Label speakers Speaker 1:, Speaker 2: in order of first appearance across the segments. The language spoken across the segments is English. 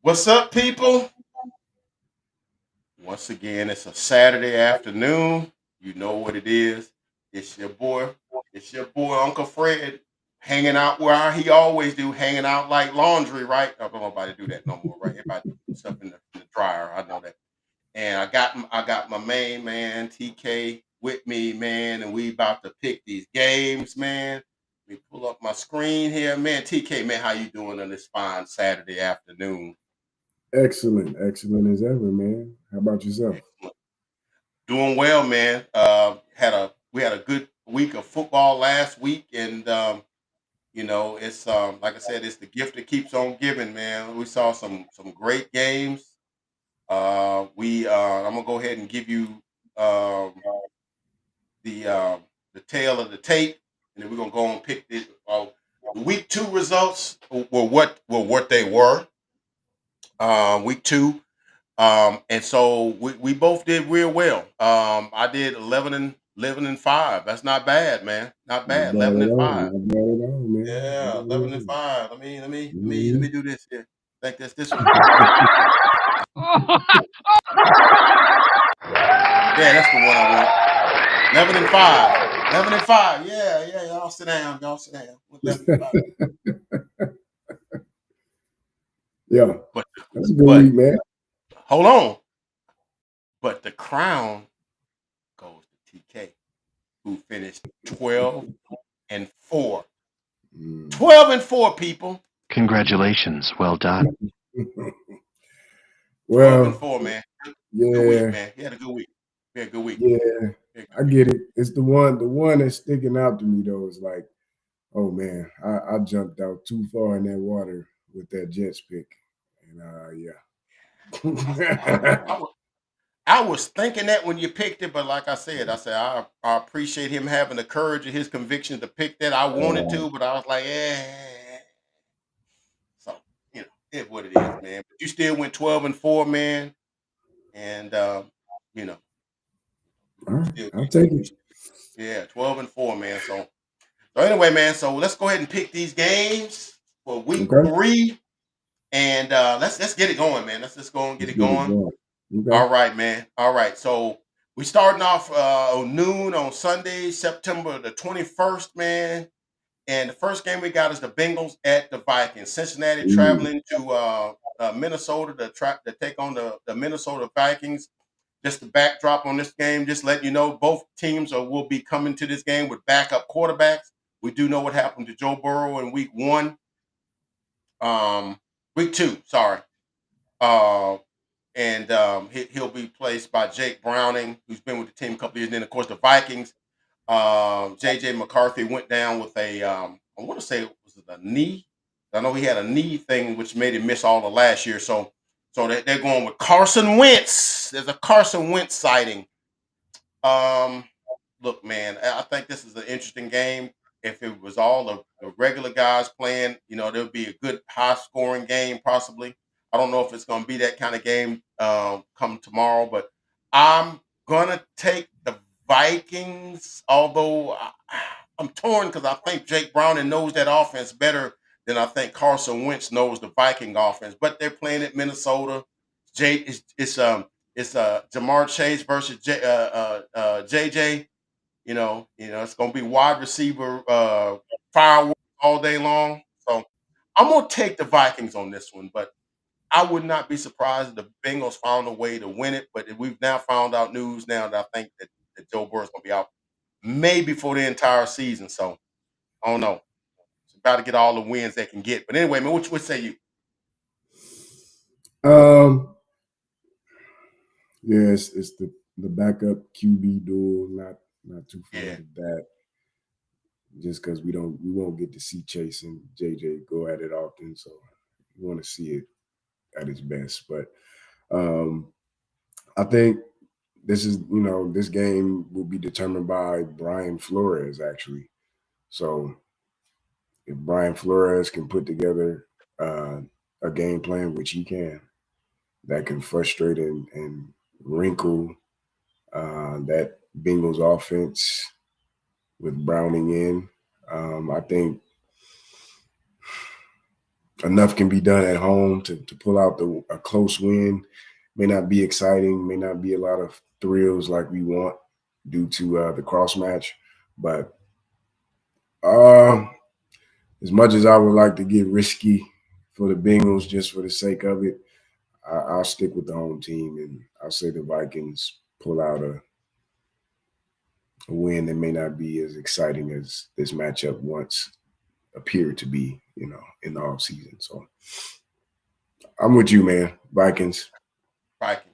Speaker 1: What's up, people? Once again, it's a Saturday afternoon. You know what it is. It's your boy. It's your boy, Uncle Fred, hanging out where he always do, hanging out like laundry, right? I don't know nobody do that no more, right? Everybody put stuff in the dryer. I know that. And I got my main man TK with me, man, and we about to pick these games, man. Let me pull up my screen here, man. TK, man, how you doing on this fine Saturday afternoon?
Speaker 2: Excellent, excellent as ever, man. How about yourself?
Speaker 1: Excellent. Doing well, man. We had a good week of football last week, and it's like I said, it's the gift that keeps on giving, man. We saw some great games. We I'm gonna go ahead and give you um, the the tail of the tape, and then we're gonna go and pick the week two results were what they were. Week two. And so we both did real well. I did 11 and 5. That's not bad, man. Not
Speaker 2: Not
Speaker 1: bad.
Speaker 2: bad
Speaker 1: 11
Speaker 2: at
Speaker 1: and
Speaker 2: all.
Speaker 1: 5.
Speaker 2: Not bad at all, man. Not
Speaker 1: Yeah,
Speaker 2: bad
Speaker 1: 11
Speaker 2: at
Speaker 1: and
Speaker 2: all.
Speaker 1: 5. Let me
Speaker 2: Mhm.
Speaker 1: do this here. I think that's this one. Yeah, that's the one I want. 11 and 5. 11 and 5. Yeah, yeah. Y'all sit down. Y'all sit down. 11 and 5.
Speaker 2: Yeah,
Speaker 1: But
Speaker 2: that's a good
Speaker 1: but
Speaker 2: week, man.
Speaker 1: hold on. But the crown goes to TK, who finished 12 and 4.
Speaker 2: Mm.
Speaker 1: 12 and 4, people.
Speaker 3: Congratulations. Well done.
Speaker 1: 12 and
Speaker 2: Well,
Speaker 1: 4, man. Good week,
Speaker 2: yeah,
Speaker 1: man. He had a good week. He had a good week.
Speaker 2: yeah,
Speaker 1: He had a
Speaker 2: I
Speaker 1: good week.
Speaker 2: get it. It's the one that's sticking out to me though. Is like, oh man, I jumped out too far in that water with that Jets pick, and
Speaker 1: I,
Speaker 2: yeah.
Speaker 1: I, was, I was thinking that when you picked it, but like I said, I appreciate him having the courage and his conviction to pick that. I wanted
Speaker 2: Uh,
Speaker 1: to, but I was like, eh. So, it's what it is, man. But you still went 12 and 4, man. And, you know,
Speaker 2: all
Speaker 1: you
Speaker 2: right,
Speaker 1: still,
Speaker 2: I'll take
Speaker 1: you,
Speaker 2: it.
Speaker 1: yeah, 12 and 4, man. So anyway, man, so let's go ahead and pick these games for week
Speaker 2: Okay,
Speaker 1: 3. And let's get it going, man. Let's just go and get
Speaker 2: let's
Speaker 1: it
Speaker 2: get it
Speaker 1: going.
Speaker 2: going. Okay.
Speaker 1: All right, man. All right. So we starting off on noon on Sunday, September the 21st, man. And the first game we got is the Bengals at the Vikings. Cincinnati
Speaker 2: Ooh.
Speaker 1: traveling to Minnesota to take on the Minnesota Vikings. Just the backdrop on this game, just letting you know both teams will be coming to this game with backup quarterbacks. We do know what happened to Joe Burrow in week 1. Week 2, sorry. Uh, and he'll be placed by Jake Browning, who's been with the team a couple years. And then, of course, the Vikings. J.J. McCarthy went down with I want to say, was it a knee? I know he had a knee thing which made him miss all of last year. So they're going with Carson Wentz. There's a Carson Wentz sighting. Um, Look, man, I think this is an interesting game. If it was all the regular guys playing, there'll be a good high scoring game, possibly. I don't know if it's going to be that kind of game come tomorrow, but I'm going to take the Vikings, although I'm torn because I think Jake Browning knows that offense better than I think Carson Wentz knows the Viking offense. But they're playing at Minnesota. Jay, it's Jamar Chase versus JJ. It's gonna be wide receiver fireworks all day long. So I'm gonna take the Vikings on this one, but I would not be surprised if the Bengals found a way to win it. But we've now found out news now that I think that Joe Burrow's gonna be out maybe for the entire season. So I don't know. It's about to get all the wins they can get. But anyway, man, what say you?
Speaker 2: Um, yes, it's the backup QB duel. Not too
Speaker 1: Yeah.
Speaker 2: fond of that. Just because we won't get to see Chase and JJ go at it often, so we want to see it at its best. But um, I think this game will be determined by Brian Flores actually. So if Brian Flores can put together uh, a game plan, which he can, that can frustrate and wrinkle that Bengals offense with Browning in. I think enough can be done at home to pull out a close win. May not be exciting, may not be a lot of thrills like we want due to the cross match, but uh, as much as I would like to get risky for the Bengals just for the sake of it, I'll stick with the home team and I'll say the Vikings pull out a win that may not be as exciting as this matchup once appeared to be, in the off season. So I'm with you, man. Vikings.
Speaker 1: Vikings.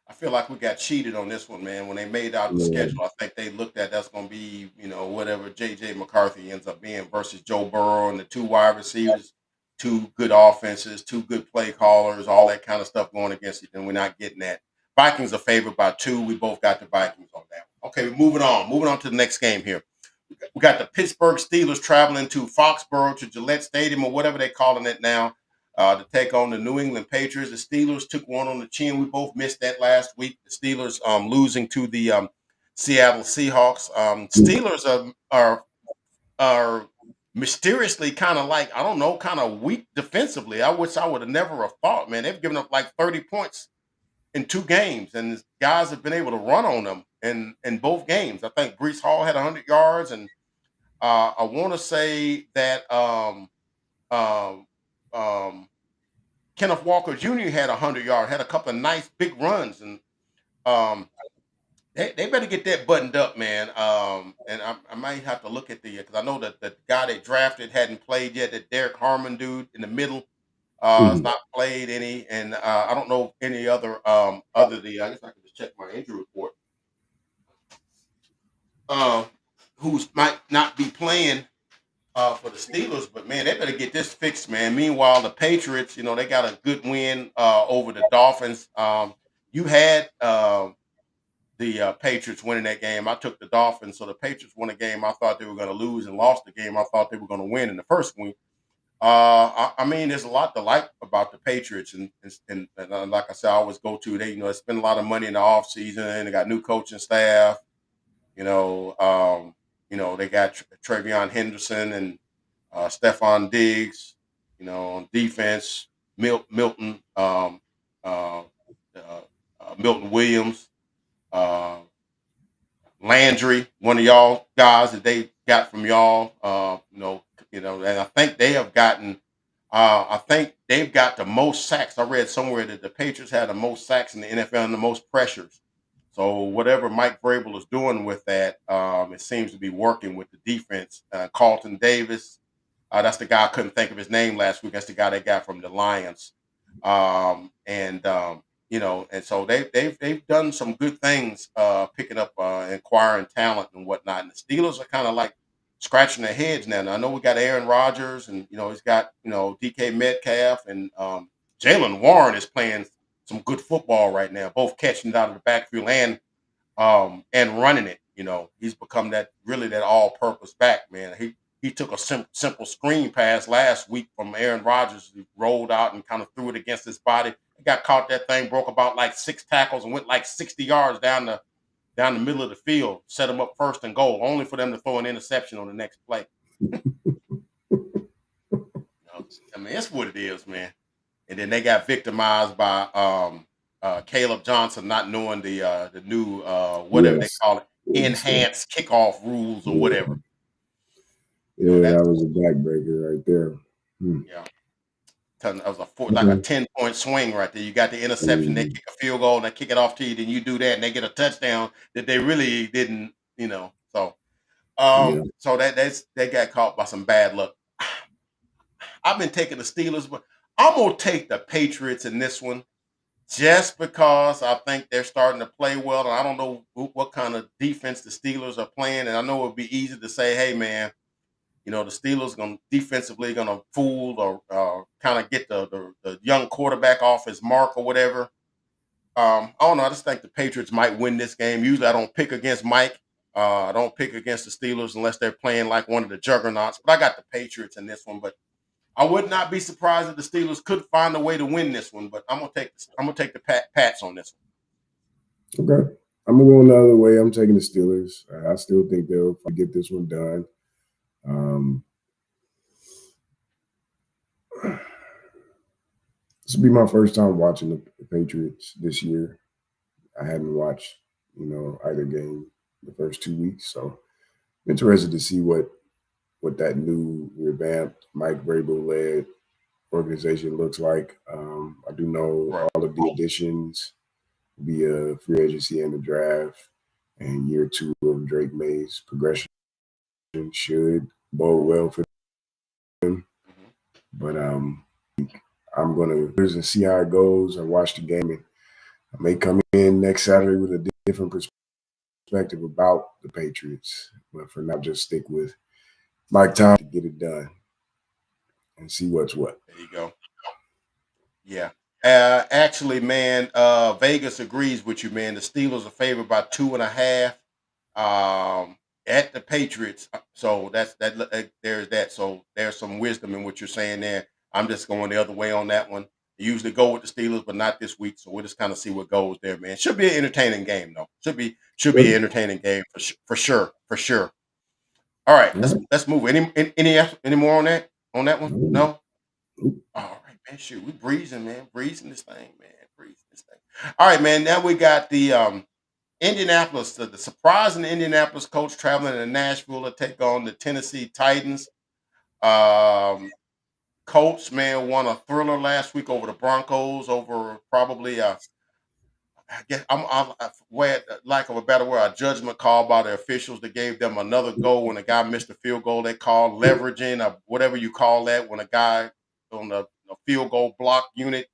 Speaker 1: I feel like we got cheated on this one, man. When they made out the
Speaker 2: Yeah.
Speaker 1: schedule, I think they looked at that's going to be, whatever JJ McCarthy ends up being versus Joe Burrow and the two wide receivers, two good offenses, two good play callers, all that kind of stuff going against it. And we're not getting that. Vikings are favored by 2. We both got the Vikings on that one. Okay, moving on. Moving on to the next game here. We got the Pittsburgh Steelers traveling to Foxborough to Gillette Stadium or whatever they're calling it now to take on the New England Patriots. The Steelers took one on the chin. We both missed that last week. The Steelers losing to the Seattle Seahawks. Steelers are mysteriously kind of like, I don't know, kind of weak defensively. I wish I would have never have thought, man. They've given up like 30 points in 2 games, and guys have been able to run on them in both games. I think Brees Hall had 100 yards, and I want to say that um, um, Kenneth Walker Jr. had 100 yards, had a couple of nice big runs, and um, they better get that buttoned up, man. And I might have to look at because I know that the guy they drafted hadn't played yet. That Derek Harmon dude in the middle has
Speaker 2: Mhm.
Speaker 1: not played any, and I don't know any other I guess I can just check my injury report. Uh, who's might not be playing for the Steelers, but man, they better get this fixed, man. Meanwhile, the Patriots, they got a good win over the Dolphins. You had the Patriots winning that game. I took the Dolphins, so the Patriots won a game I thought they were going to lose and lost the game I thought they were going to win in the first week. I mean, there's a lot to like about the Patriots, and like I said, I always go to they spend a lot of money in the off season. They got new coaching staff. You know, um, they got Travion Henderson and Stephon Diggs, on defense, Milton, uh, uh, Milton Williams, uh, Landry, one of y'all guys that they got from y'all. And I think they have gotten. I think they've got the most sacks. I read somewhere that the Patriots had the most sacks in the NFL and the most pressures. So whatever Mike Vrabel is doing with that, it seems to be working with the defense. Carlton Davis, that's the guy I couldn't think of his name last week. That's the guy they got from the Lions. And and so they've done some good things, picking up acquiring talent and whatnot. And the Steelers are kind of like scratching their heads now. And I know we got Aaron Rodgers, and he's got DK Metcalf, and Jalen Warren is playing some good football right now, both catching it out of the backfield and running it. He's become that all-purpose back, man. He took a simple screen pass last week from Aaron Rodgers. He rolled out and kind of threw it against his body. He got caught that thing, broke about like 6 tackles, and went like 60 yards down the middle of the field, set him up first and goal, only for them to throw an interception on the next play. I mean, it's what it is, man. And then they got victimized by Caleb Johnson not knowing the new whatever they
Speaker 2: Yes.
Speaker 1: call it,
Speaker 2: So,
Speaker 1: enhanced kickoff rules or
Speaker 2: yeah.
Speaker 1: whatever.
Speaker 2: Yeah,
Speaker 1: That
Speaker 2: that was a backbreaker right there. Hmm.
Speaker 1: yeah, that was like a
Speaker 2: Okay.
Speaker 1: 10-point swing right there. You got the interception, they
Speaker 2: Um,
Speaker 1: kick a field goal, and they kick it off to you, then you do that, and they get a touchdown that they really didn't, So
Speaker 2: yeah.
Speaker 1: they got caught by some bad luck. I've been taking the Steelers, but I'm gonna take the Patriots in this one just because I think they're starting to play well. And I don't know what kind of defense the Steelers are playing. And I know it would be easy to say, hey, man, the Steelers going defensively going to fool or kind of get the young quarterback off his mark or whatever. I don't know. I just think the Patriots might win this game. Usually I don't pick against Mike. I don't pick against the Steelers unless they're playing like one of the juggernauts. But I got the Patriots in this one. But I would not be surprised if the Steelers could find a way to win this one. But I'm gonna take the Pats on this
Speaker 2: Okay. I'm gonna go another way. I'm taking the Steelers. I still think they'll get this one done. Um, This will be my first time watching the Patriots this year. I hadn't watched, either game the first 2 weeks, so I'm interested to see what that new revamped Mike Vrabel led organization looks like. I do know
Speaker 1: Right.
Speaker 2: all of the additions via free agency and the draft, and year two of Drake May's progression should bode well for them.
Speaker 1: Mhm.
Speaker 2: But I'm gonna and see how it goes and watch the game, and I may come in next Saturday with a different perspective about the Patriots. But for now, just stick with Mike Tom to get it done and see what's what.
Speaker 1: There you go. Yeah. Actually, man, Vegas agrees with you, man. The Steelers are favored by 2.5 at the Patriots. So that's that. There's that. So there's some wisdom in what you're saying there. I'm just going the other way on that one. I usually go with the Steelers, but not this week. So we'll just kind of see what goes there, man. Should be an entertaining game, though. Should be an entertaining game for sure, for sure. All right,
Speaker 2: All
Speaker 1: let's move. Any more on that one?
Speaker 2: right.
Speaker 1: No. All right, man. Shoot, we breezing, man. Breezing this thing, man. Breezing this thing. All right, man. Now we got the Indianapolis, the surprising Indianapolis Colts traveling to Nashville to take on the Tennessee Titans. Um, Colts, man, won a thriller last week over the Broncos over probably I guess way lack of a better word, a judgment call by the officials that gave them another goal when a guy missed a field goal. They called leveraging or whatever you call that when a guy on the field goal block unit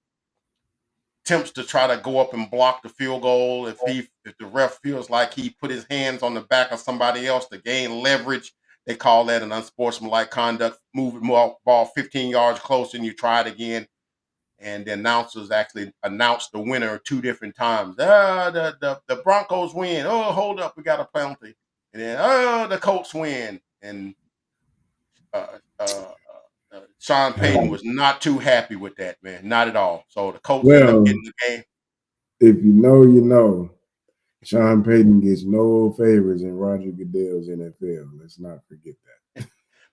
Speaker 1: attempts to try to go up and block the field goal. If the ref feels like he put his hands on the back of somebody else to gain leverage, they call that an unsportsmanlike conduct. Moving ball 15 yards closer and you try it again. And the announcers actually announced the winner two different times. The Broncos win. Oh, hold up, we got a penalty. And then the Colts win. And Sean Payton was not too happy with that, man. Not at all. So the Colts end up
Speaker 2: Well,
Speaker 1: getting the game
Speaker 2: if you know, you know. Sean Payton gets no favors in Roger Goodell's NFL. Let's not forget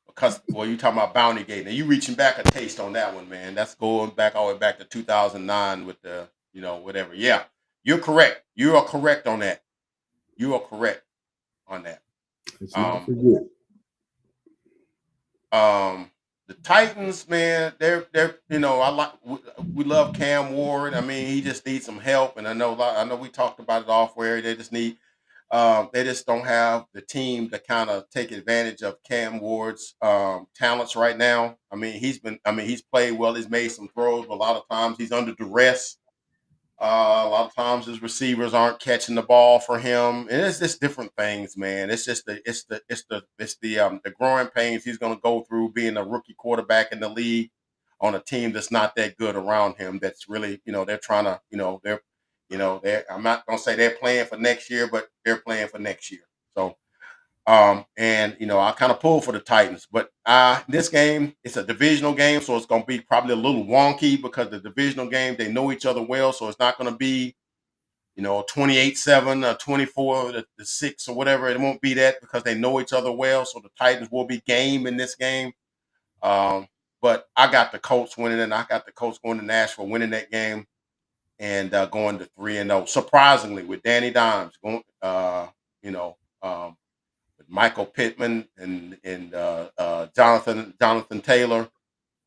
Speaker 1: because, well, you talking about Bounty Gate. Now you reaching back a taste on that one, man. That's going back all the way back to 2009 with the, whatever. Yeah, you're correct. You are correct on that. You are correct on that.
Speaker 2: that. Let's not
Speaker 1: Um,
Speaker 2: forget.
Speaker 1: the Titans, man, they're I like we love Cam Ward. I mean, he just needs some help, and I know we talked about it off where they just don't have the team to kind of take advantage of Cam Ward's talents right now. He's played well. He's made some throws, but a lot of times he's under duress. A lot of times his receivers aren't catching the ball for him, and it's just different things, man. It's just the growing pains he's going to go through being a rookie quarterback in the league on a team that's not that good around him. That's really, they're trying to, they're. I'm not going to say they're playing for next year, but they're playing for next year. So and I kind of pull for the Titans, but this game it's a divisional game, so it's going to be probably a little wonky because the divisional game they know each other well, so it's not going to be 28-7 or 24-6 or whatever. It won't be that because they know each other well, so the Titans will be game in this game. Um, but I got the Colts winning, and I got the Colts going to Nashville winning that game and going to 3-0. Surprisingly, with Danny Dimes going, you know. Michael Pittman and Jonathan Taylor,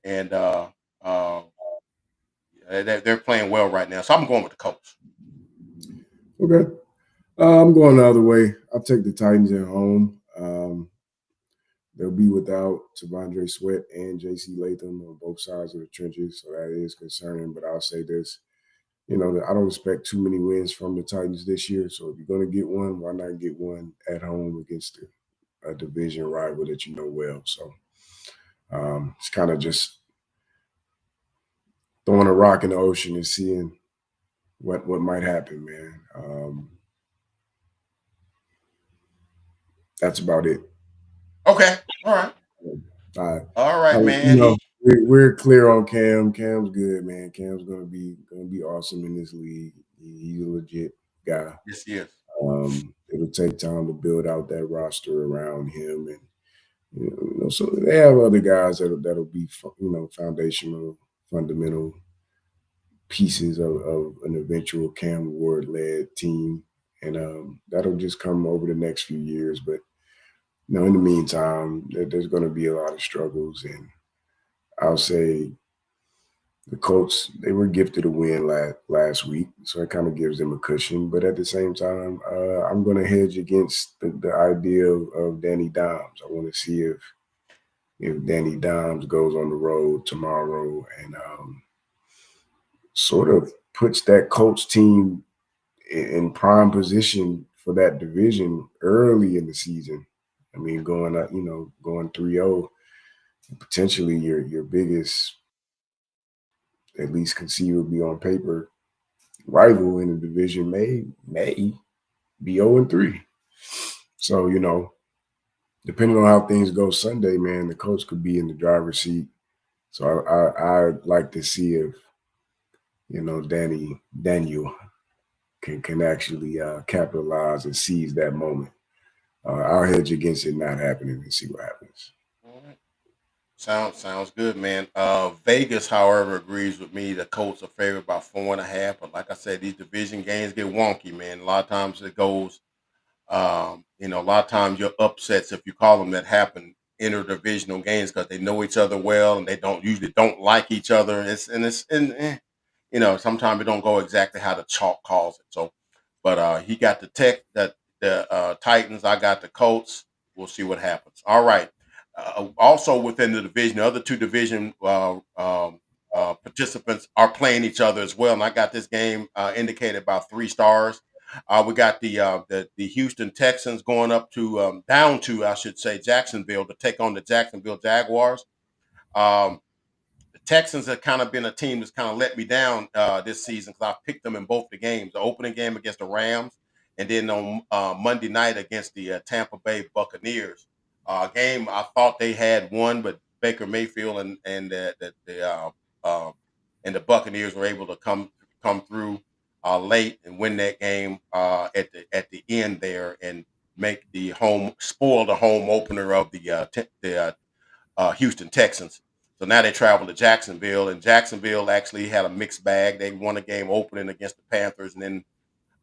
Speaker 1: and uh, they're playing well right now. So I'm going with the Colts.
Speaker 2: Okay. I'm going the other way. I'll take the Titans at home. They'll be without Tavondre Sweat and J.C. Latham on both sides of the trenches, so that is concerning. But I'll say this, I don't expect too many wins from the Titans this year. So if you're going to get one, why not get one at home against a division rival that you know well? So it's kind of just throwing a rock in the ocean and seeing what might happen, man. That's about it.
Speaker 1: Okay, all right,
Speaker 2: Uh,
Speaker 1: all right, man.
Speaker 2: we're clear on Cam. Cam's good, man. Cam's gonna be awesome in this league. He's a legit guy.
Speaker 1: Yes, yes.
Speaker 2: It'll take time to build out that roster around him, and so they have other guys that'll be foundational, fundamental pieces of an eventual Cam Ward led team, and that'll just come over the next few years. But in the meantime, there's going to be a lot of struggles, and I'll say the Colts, they were gifted a win last week, so it kind of gives them a cushion. But at the same time, I'm going to hedge against the idea of Danny Dimes. I want to see if Danny Dimes goes on the road tomorrow and sort of puts that Colts team in prime position for that division early in the season. I mean, going up, going 3-0, potentially your biggest, at least conceivably on paper, rival in the division may be 0-3. So, depending on how things go Sunday, man, the coach could be in the driver's seat. So I'd like to see if, Daniel can actually capitalize and seize that moment. I'll hedge against it not happening and see what happens.
Speaker 1: All right. Sounds good, man. Vegas, however, agrees with me. The Colts are favored by 4.5. But like I said, these division games get wonky, man. A lot of times it goes. A lot of times your upsets, if you call them, that happen interdivisional games because they know each other well and they don't like each other. Sometimes it don't go exactly how the chalk calls it. So, but he got the Titans. I got the Colts. We'll see what happens. All right. Also within the division, the other two division participants are playing each other as well. And I got this game indicated by 3 stars. We got the Houston Texans going up to down to, I should say, Jacksonville to take on the Jacksonville Jaguars. Um, the Texans have kind of been a team that's kind of let me down this season because I picked them in both the games, the opening game against the Rams, and then on Monday night against the Tampa Bay Buccaneers. Game I thought they had won, but Baker Mayfield uh, and the Buccaneers were able to come through late and win that game at the end there and make the home opener of the Houston Texans. So now they travel to Jacksonville, and Jacksonville actually had a mixed bag. They won a game opening against the Panthers, and then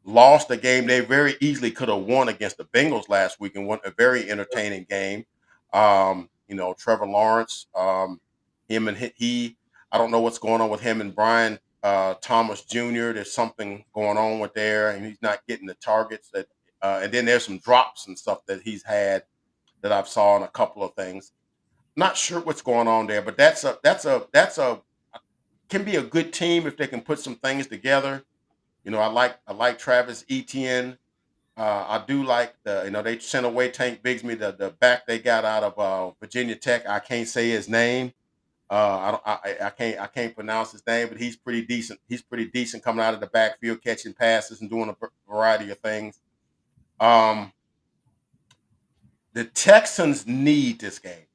Speaker 1: lost a game they very easily could have won against the Bengals last week, and won a very entertaining game. Trevor Lawrence, him and I don't know what's going on with him and Brian Thomas Jr. There's something going on with there, and he's not getting the targets that. And then there's some drops and stuff that he's had that I've saw in a couple of things. Not sure what's going on there, but that's a can be a good team if they can put some things together. I like Travis Etienne. I do like they sent away Tank Bigsby, the back they got out of Virginia Tech. I can't say his name. I can't pronounce his name, but he's pretty decent. He's pretty decent coming out of the backfield, catching passes and doing a variety of things. Um, the Texans need this game.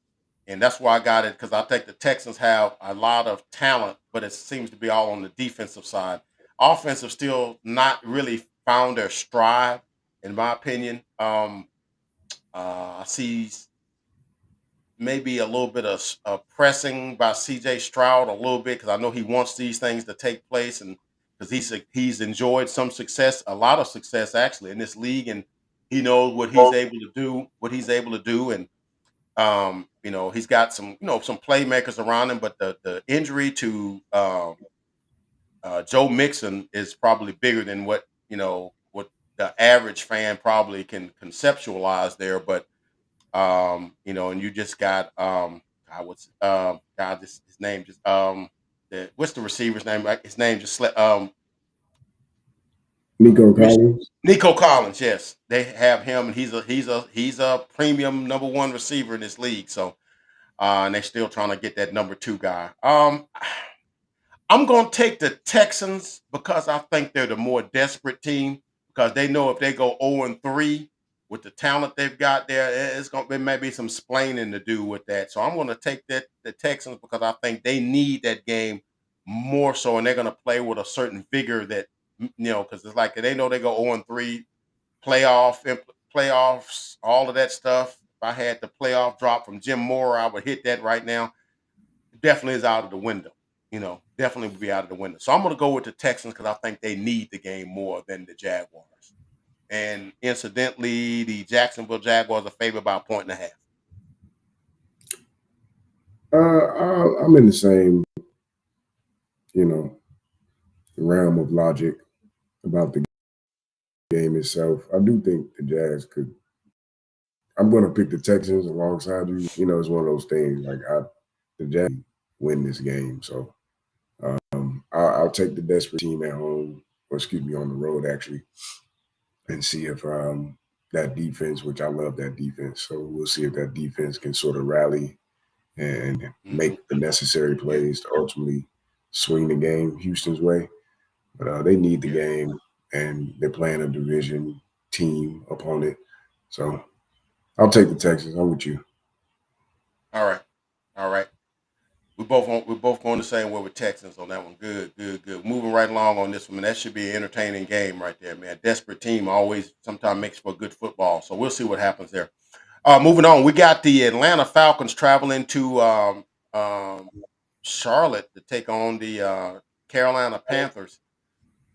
Speaker 1: And that's why I got it because I think the Texans have a lot of talent, but it seems to be all on the defensive side. Offensive still not really found their stride, in my opinion. I see maybe a little bit of pressing by C.J. Stroud a little bit because I know he wants these things to take place, and because he's enjoyed some success, a lot of success actually in this league, and he knows what he's able to do, and he's got some playmakers around him, but the injury to Joe Mixon is probably bigger than what the average fan probably can conceptualize there. But and you just got God, his name just what's the receiver's name? Like, his name just slept.
Speaker 2: Nico Collins.
Speaker 1: Nico Collins, yes, they have him, and he's a premium number 1 receiver in this league. So and they're still trying to get that number 2 guy. I'm going to take the Texans because I think they're the more desperate team because they know if they go 0-3 with the talent they've got there, there may be some splaining to do with that. So I'm going to take the Texans because I think they need that game more so, and they're going to play with a certain vigor that because it's like they know they go 0-3 playoffs, all of that stuff. If I had the playoff drop from Jim Moore, I would hit that right now. It definitely is out of the window. definitely will be out of the window. So I'm going to go with the Texans because I think they need the game more than the Jaguars. And incidentally, the Jacksonville Jaguars are favored by a point and a half.
Speaker 2: I'm in the same, you know, realm of logic about the game itself. I do think the Jazz could. I'm going to pick the Texans alongside you. It's one of those things like the Jazz win this game, so I'll take the desperate team at home, or excuse me, on the road actually, and see if that defense, which I love that defense, so we'll see if that defense can sort of rally and
Speaker 1: Hmm.
Speaker 2: make the necessary
Speaker 1: Yeah,
Speaker 2: plays to ultimately swing the game Houston's way. But they need the
Speaker 1: yeah.
Speaker 2: game, and they're playing a division team opponent. So I'll take the Texans. I'm with you.
Speaker 1: All right, all right. We're both going the same way with Texans on that one. Good, good, good. Moving right along on this one. That should be an entertaining game right there, man. Desperate team always sometimes makes for good football. So we'll see what happens there. Moving on, we got the Atlanta Falcons traveling to um, Charlotte to take on the Carolina Panthers.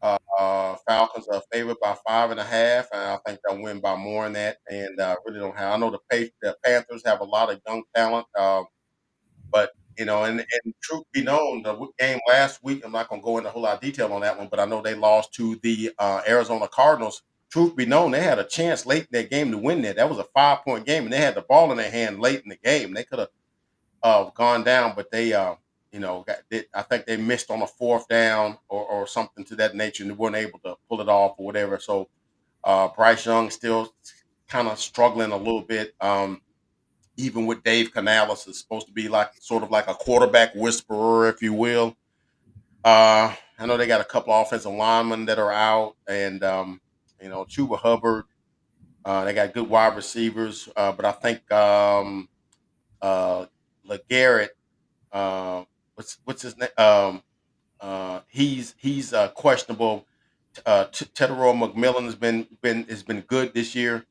Speaker 1: Falcons are favored by 5.5, and I think they'll win by more than that. And really don't have. I know the Panthers have a lot of young talent, but and truth be known, the game last week. I'm not going to go into a whole lot of detail on that one, but I know they lost to the Arizona Cardinals. Truth be known, they had a chance late in that game to win that. That was a 5-point game, and they had the ball in their hand late in the game. They could have gone down, but they, I think they missed on a fourth down or something to that nature, and they weren't able to pull it off or whatever. So Bryce Young still kind of struggling a little bit. Even with Dave Canales is supposed to be like sort of like a quarterback whisperer, if you will. I know they got a couple of offensive linemen that are out, and Chuba Hubbard. They got good wide receivers, but I think LeGarrette, what's his name? He's questionable. Tedero McMillan has been good this year.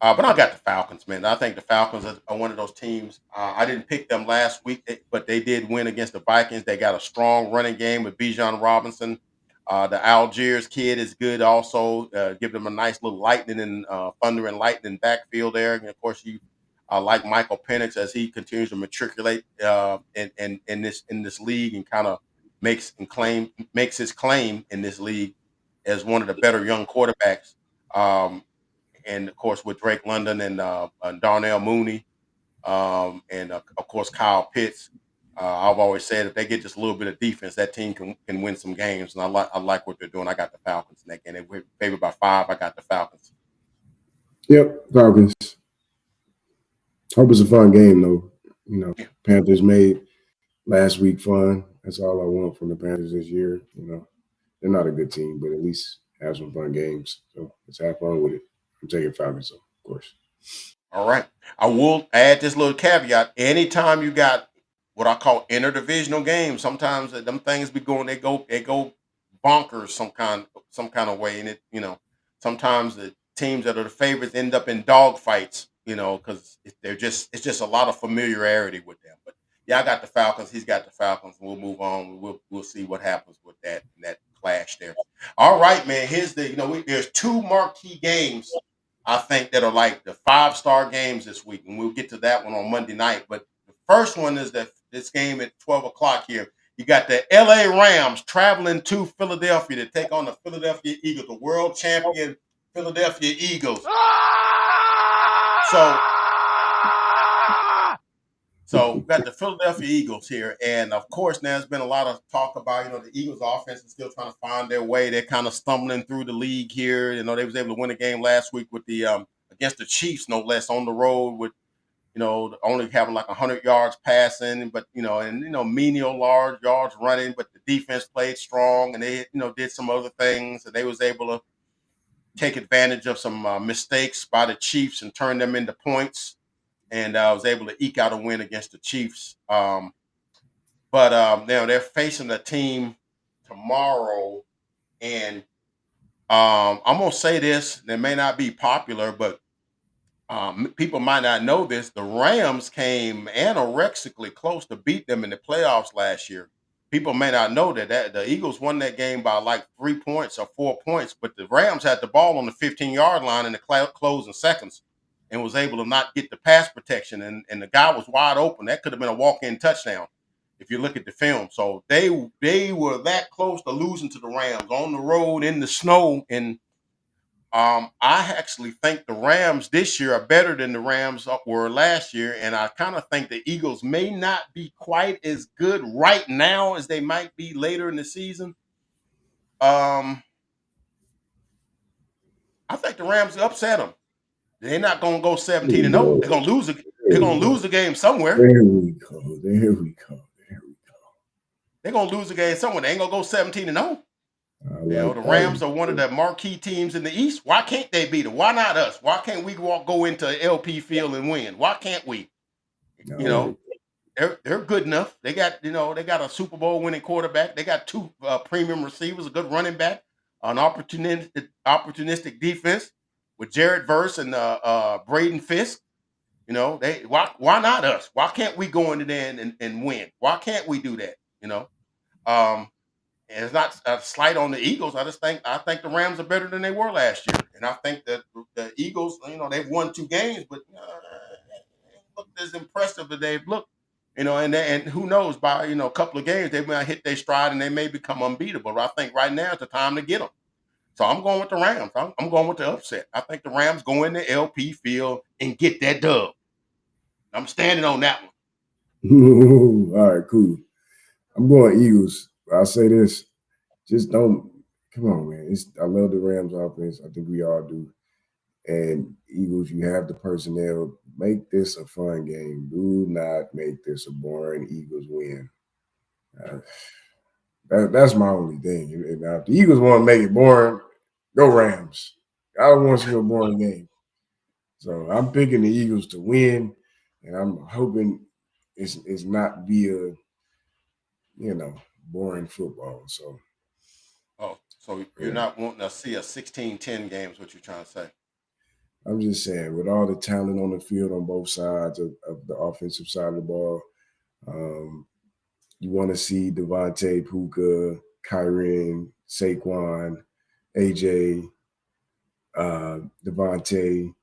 Speaker 1: But I got the Falcons, man. I think the Falcons are one of those teams. I didn't pick them last week, but they did win against the Vikings. They got a strong running game with Bijan Robinson. The Algiers kid is good also. Give them a nice little lightning and thunder and lightning backfield there. And of course, you like Michael Penix as he continues to matriculate in this league and kind of makes his claim in this league as one of the better young quarterbacks. And of course with Drake London and Darnell Mooney, and of course Kyle Pitts. I've always said if they get just a little bit of defense, that team can win some games, and I like what they're doing. I got the Falcons in that game. They're favored by 5. I got the Falcons.
Speaker 2: Yep, Falcons. Hope it's a fun game though.
Speaker 1: Yeah.
Speaker 2: Panthers made last week fun. That's all I want from the Panthers this year. They're not a good team, but at least have some fun games. So let's have fun with it. I'm taking Falcons, though, of course.
Speaker 1: All right. I will add this little caveat. Anytime you got what I call interdivisional games, sometimes them things be going, they go bonkers some kind of way. And sometimes the teams that are the favorites end up in dog fights, because it's just a lot of familiarity with them. But yeah, I got the Falcons. He's got the Falcons. We'll move on. We'll see what happens with that clash there. All right, man. Here's there's two marquee games I think that are like the 5-star games this week, and we'll get to that one on Monday night. But the first one is this game at 12 o'clock here. You got the LA Rams traveling to Philadelphia to take on the Philadelphia Eagles, the world champion Philadelphia Eagles. So So we got the Philadelphia Eagles here, and of course, now there's been a lot of talk about the Eagles' offense is still trying to find their way. They're kind of stumbling through the league here. They was able to win a game last week with the against the Chiefs, no less, on the road with only having like 100 yards passing, but menial large yards running. But the defense played strong, and they did some other things, and they was able to take advantage of some mistakes by the Chiefs and turn them into points, and I was able to eke out a win against the Chiefs. But now they're facing a team tomorrow, and I'm gonna say this. They may not be popular, but people might not know this. The Rams came anorexically close to beat them in the playoffs last year. people may not know that the Eagles won that game by like 3 points or 4 points, but the Rams had the ball on the 15-yard line in the closing seconds and was able to not get the pass protection. And the guy was wide open. That could have been a walk-in touchdown if you look at the film. So they were that close to losing to the Rams on the road in the snow. And I actually think the Rams this year are better than the Rams were last year, and I kind of think the Eagles may not be quite as good right now as they might be later in the season. Um, I think the Rams upset them. They're not going to go
Speaker 2: There
Speaker 1: 17
Speaker 2: we
Speaker 1: and 0.
Speaker 2: go.
Speaker 1: They're going to lose.
Speaker 2: There
Speaker 1: They're
Speaker 2: we
Speaker 1: going to
Speaker 2: go.
Speaker 1: lose the game somewhere.
Speaker 2: There we go. There we go. There we
Speaker 1: They're going to lose the game somewhere. They ain't going to go 17 and 0.
Speaker 2: go. I
Speaker 1: You know,
Speaker 2: like
Speaker 1: the
Speaker 2: that
Speaker 1: Rams
Speaker 2: one.
Speaker 1: are one of the marquee teams in the East. Why can't they beat them? Why not us? Why can't we go into LP Field and win? Why can't we?
Speaker 2: I
Speaker 1: You know,
Speaker 2: like
Speaker 1: they're good enough. They got a Super Bowl winning quarterback. They got two premium receivers, a good running back, an opportunistic defense with Jared Verse and Braden Fisk. You know, they why not us? Why can't we go into there and win? Why can't we do that? You know, um, and it's not a slight on the Eagles. I think the Rams are better than they were last year, and I think that the Eagles, you know, they've won 2 games, but looked as impressive as they've looked. You know, and who knows, by a couple of games they might hit their stride and they may become unbeatable. But I think right now is the time to get them. So I'm going with the Rams. I'm going with the upset. I think the Rams go in the LP field and get that dub. I'm standing on that one.
Speaker 2: it. All right, cool. I'm going Eagles. I'll say this: just don't. Come on, man. I love the Rams offense. I think we all do. And Eagles, you have the personnel. Make this a fun game. Do not make this a boring Eagles win. Uh, that's my only thing. And now, if the Eagles want to make it boring, go Rams. I don't want to see a boring game. So I'm picking the Eagles to win, and I'm hoping it's not via boring football. So
Speaker 1: Oh, so you're
Speaker 2: yeah,
Speaker 1: not wanting to see a 16-10 game is what you're trying to say.
Speaker 2: I'm just saying, with all the talent on the field on both sides of the offensive side of the ball, um, you want to see Devontae, Puka, Kyren, Saquon, AJ, Devontae.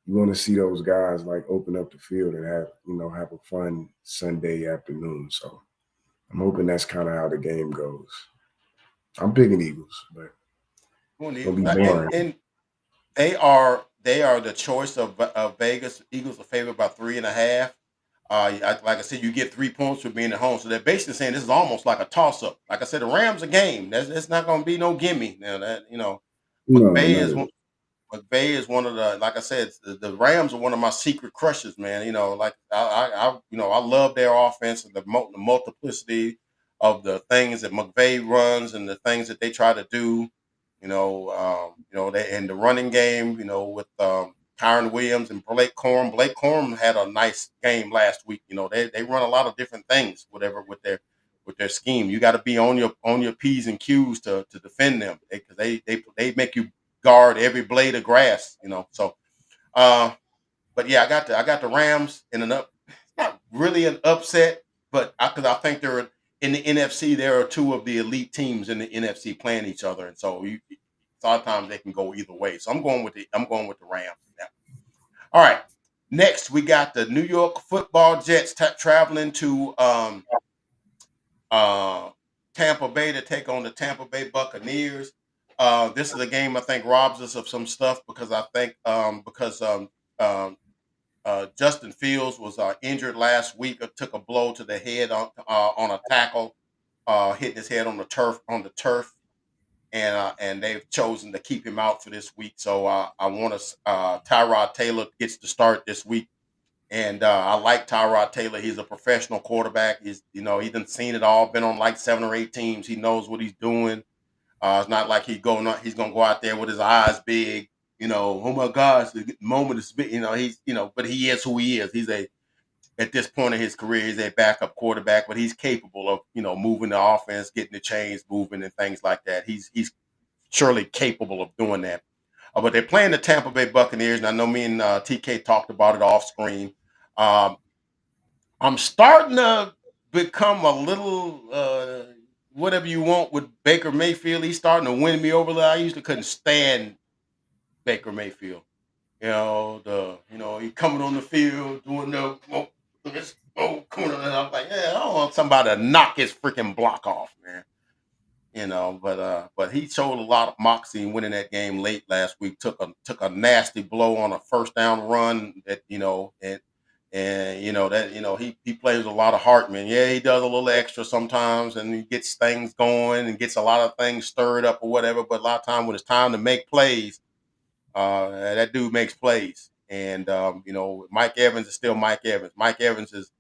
Speaker 2: You want to see those guys like open up the field and have a fun Sunday afternoon. So I'm hoping that's kind of how the game goes. I'm picking Eagles, but
Speaker 1: Going
Speaker 2: it's
Speaker 1: the
Speaker 2: gonna
Speaker 1: Eagles.
Speaker 2: be boring.
Speaker 1: And they are the choice of Vegas. Eagles are favored by 3.5. Like I said, you get 3 points for being at home. So they're basically saying this is almost like a toss up. Like I said, the Rams a game. That's not going to be no gimme. Now that
Speaker 2: No,
Speaker 1: McVay
Speaker 2: not
Speaker 1: is
Speaker 2: at all.
Speaker 1: McVay is one of the, like I said, the Rams are one of my secret crushes, man. Like I love their offense and the multiplicity of the things that McVay runs and the things that they try to do. They in the running game, with Kyron Williams and Blake Corum. Blake Corum had a nice game last week. They run a lot of different things, whatever with their scheme. You got to be on your P's and Q's to defend them because they make you guard every blade of grass. So, uh, but yeah, I got the Rams in an up. It's not really an upset, but because I think they're in the NFC. There are two of the elite teams in the NFC playing each other, and so sometimes they can go either way. So I'm going with the Rams. Now. All right. Next, we got the New York Football Jets traveling to uh, Tampa Bay to take on the Tampa Bay Buccaneers. This is a game I think robs us of some stuff because I think um, Justin Fields was injured last week. Took a blow to the head on a tackle, hitting his head on the turf, and they've chosen to keep him out for this week. So I want to Tyrod Taylor gets to start this week. And I like Tyrod Taylor. He's a professional quarterback. He done seen it all. Been on like 7 or 8 teams. He knows what he's doing. It's not like he's gonna go out there with his eyes big. Oh my gosh, the moment is big. But he is who he is. At this point in his career, he's a backup quarterback, but he's capable of moving the offense, getting the chains moving, and things like that. He's surely capable of doing that. But they're playing the Tampa Bay Buccaneers, and I know me and TK talked about it off screen. Um, I'm starting to become a little whatever you want with Baker Mayfield. He's starting to win me over. I usually couldn't stand Baker Mayfield. He coming on the field doing coming on, and I'm like, yeah, I want somebody to knock his freaking block off, man. But he showed a lot of moxie in winning that game late last week. Took a nasty blow on a first down run that he plays a lot of heart, man. Yeah, he does a little extra sometimes, and he gets things going and gets a lot of things stirred up or whatever. But a lot of time when it's time to make plays, that dude makes plays. And Mike Evans is still Mike Evans. Mike Evans is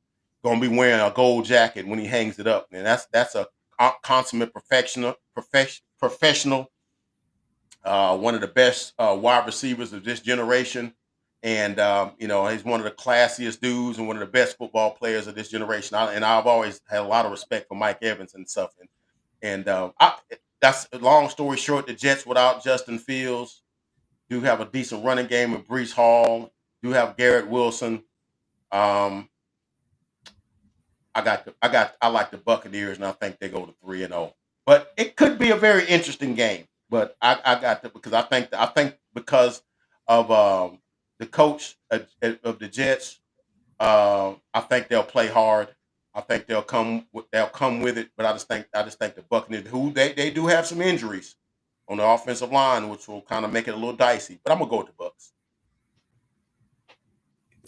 Speaker 1: going to be wearing a gold jacket when he hangs it up, and that's a consummate professional, one of the best wide receivers of this generation. And he's one of the classiest dudes and one of the best football players of this generation. And I've always had a lot of respect for Mike Evans and stuff. And that's long story short. The Jets without Justin Fields do have a decent running game with Brees Hall. Do have Garrett Wilson. Um, I like the Buccaneers, and I think they go to 3-0. But it could be a very interesting game. But I got that because I think because of the coach of the Jets, I think they'll play hard. I think they'll come with it. But I just think the Buccaneers, who they do have some injuries on the offensive line, which will kind of make it a little dicey. But I'm gonna go with the Bucks.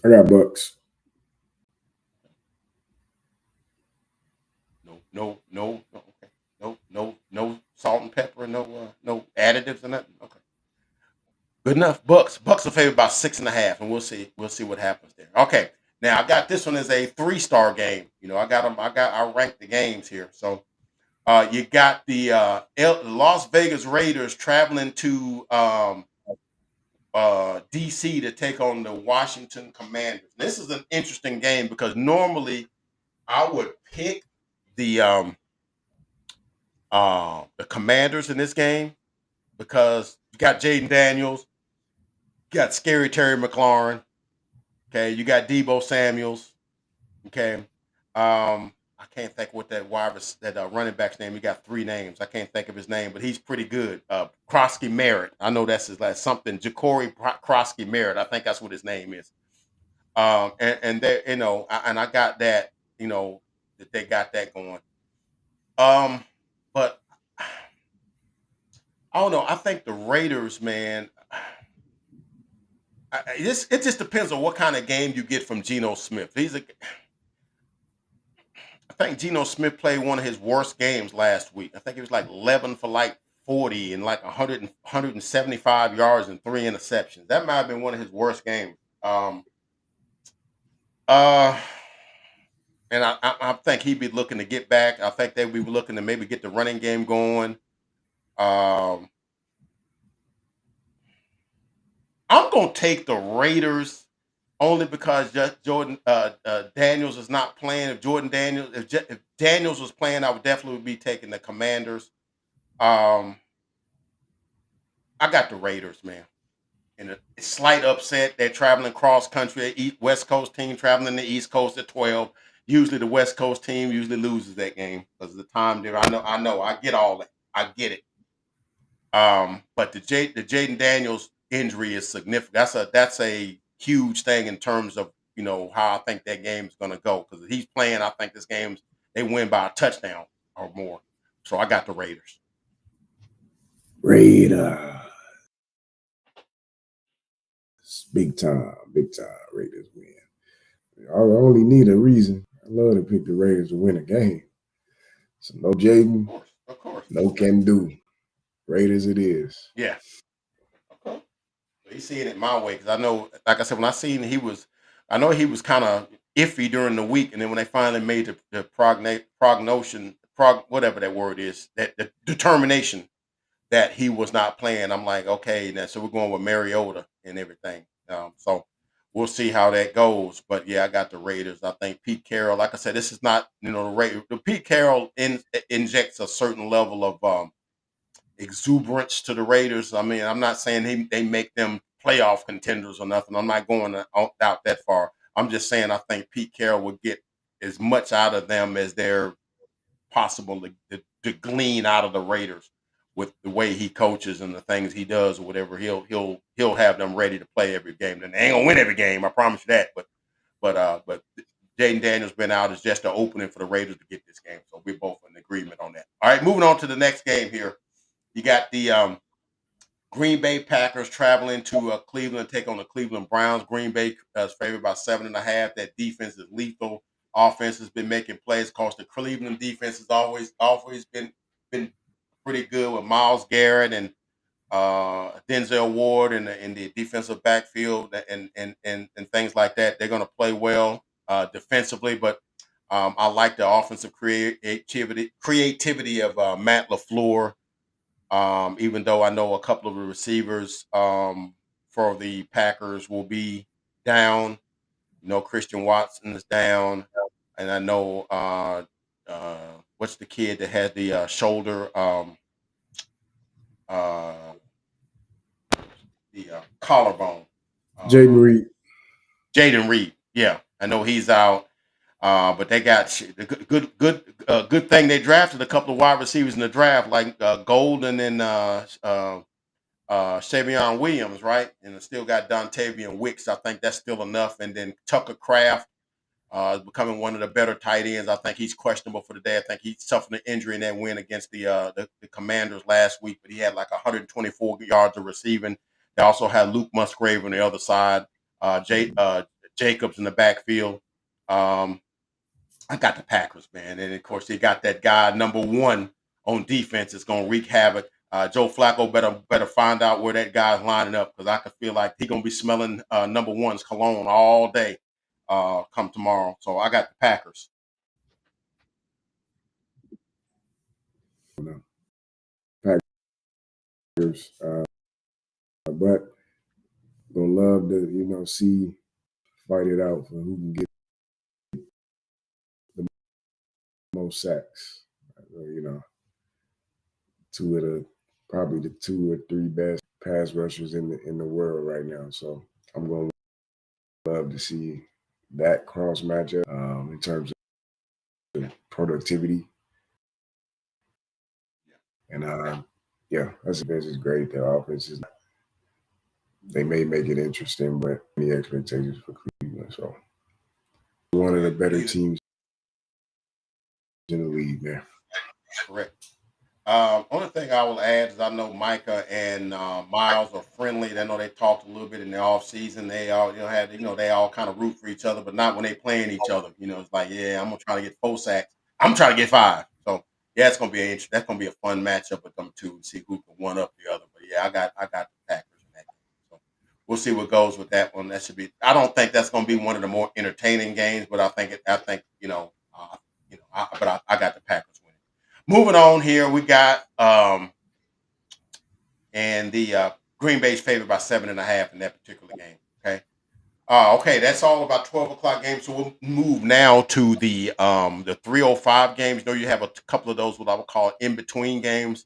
Speaker 2: I got Bucks.
Speaker 1: No, okay. No salt and pepper, no additives or nothing. Okay, good enough. Bucks are favored by 6.5, and we'll see what happens there. Okay, now I got this one as a 3-star game. I got them. I ranked the games here. So you got the Las Vegas Raiders traveling to DC to take on the Washington Commanders. This is an interesting game because normally I would pick the um, the Commanders in this game because you got Jaden Daniels, you got Scary Terry McLaurin, okay, you got Debo Samuels, okay. I can't think what that running back's name. He got three names. I can't think of his name, but he's pretty good. Krosky Merritt. I know that's his last something. Ja'Cory Krosky Merritt. I think that's what his name is. And they, and I got that. That they got that going. Um, but I don't know. I think the Raiders, man. It just depends on what kind of game you get from Geno Smith. I think Geno Smith played one of his worst games last week. I think it was like 11 for like 40 and like 175 yards and three interceptions. That might have been one of his worst games. Uh, and I think he'd be looking to get back. I think they'd be looking to maybe get the running game going. Um, I'm gonna take the Raiders only because just Jordan Daniels is not playing. If Daniels was playing, I would definitely be taking the Commanders. Um, I got the Raiders, man. In a slight upset, they're traveling cross country. West Coast team traveling the East Coast at 12. Usually, the West Coast team usually loses that game because of the time there. I get all that. I get it. But the Jaden Daniels injury is significant. That's a huge thing in terms of how I think that game is going to go because he's playing. I think this game's they win by a touchdown or more. So I got the Raiders.
Speaker 2: Raiders. Big time. Raiders win. I only need a reason. I love to pick the Raiders to win a game. So no Jaden,
Speaker 1: Of course.
Speaker 2: no can do. Raiders it is.
Speaker 1: Yeah. Okay. He's seeing it my way because I know, like I said, when I seen I know he was kind of iffy during the week, and then when they finally made the whatever that word is, that the determination that he was not playing, I'm like, okay, now so we're going with Mariota and everything. So we'll see how that goes. But yeah, I got the Raiders. I think Pete Carroll, like I said, this is not the Raiders. The Pete Carroll injects a certain level of exuberance to the Raiders. I mean, I'm not saying they make them playoff contenders or nothing. I'm not going out that far. I'm just saying I think Pete Carroll would get as much out of them as they're possible to glean out of the Raiders with the way he coaches and the things he does or whatever. He'll have them ready to play every game. And they ain't gonna win every game, I promise you that. But Jaden Daniels been out is just an opening for the Raiders to get this game. So we're both in agreement on that. All right, moving on to the next game here. You got the Green Bay Packers traveling to Cleveland, take on the Cleveland Browns. Green Bay is favored by 7.5. That defense is lethal. Offense has been making plays. Of course, the Cleveland defense has always been pretty good with Myles Garrett and Denzel Ward in the defensive backfield and things like that. They're going to play well defensively, but I like the offensive creativity of Matt LaFleur. Even though I know a couple of the receivers for the Packers will be down. You know, Christian Watson is down, and I know what's the kid that had the shoulder, uh, the collarbone,
Speaker 2: Jaden
Speaker 1: uh,
Speaker 2: Reed.
Speaker 1: Jaden Reed. Yeah, I know he's out. But they got the good thing they drafted a couple of wide receivers in the draft, like Golden and Savion Williams, right? And it still got Dontavian Wicks. I think that's still enough. And then Tucker Craft is becoming one of the better tight ends. I think he's questionable for the day. I think he suffered an injury in that win against the Commanders last week, but he had like 124 yards of receiving. They also had Luke Musgrave on the other side, Jacobs in the backfield. Um, I got the Packers, man, and of course they got that guy number one on defense. It's gonna wreak havoc. Joe Flacco better find out where that guy's lining up because I can feel like he's gonna be smelling number one's cologne all day come tomorrow. So I got the Packers.
Speaker 2: Packers, but gonna love to see fight it out for who can get the most sacks. Two of the probably the two or three best pass rushers in the world right now. So I'm gonna love to see that cross matchup in terms of productivity. And yeah, that's just great. The offense is they may make it interesting, but any expectations for Cleveland. So one of the better teams in the league there.
Speaker 1: Correct. Only thing I will add is I know Micah and Miles are friendly. I know they talked a little bit in the off season. They all they all kind of root for each other, but not when they playing each other. You know, it's like yeah, I'm gonna try to get 4 sacks. I'm trying to get 5. So yeah, it's gonna be that's gonna be a fun matchup with them two and see who can one up the other. But yeah, I got the Packers in that game. So we'll see what goes with that one. That should be. I don't think that's gonna be one of the more entertaining games, but I think it. I think I got the Packers winning. Moving on here, we got and the Green Bay's favored by 7.5 in that particular game. Okay. Okay, that's all about 12 o'clock games. So we'll move now to the 3:05 games. You know, you have a couple of those what I would call in between games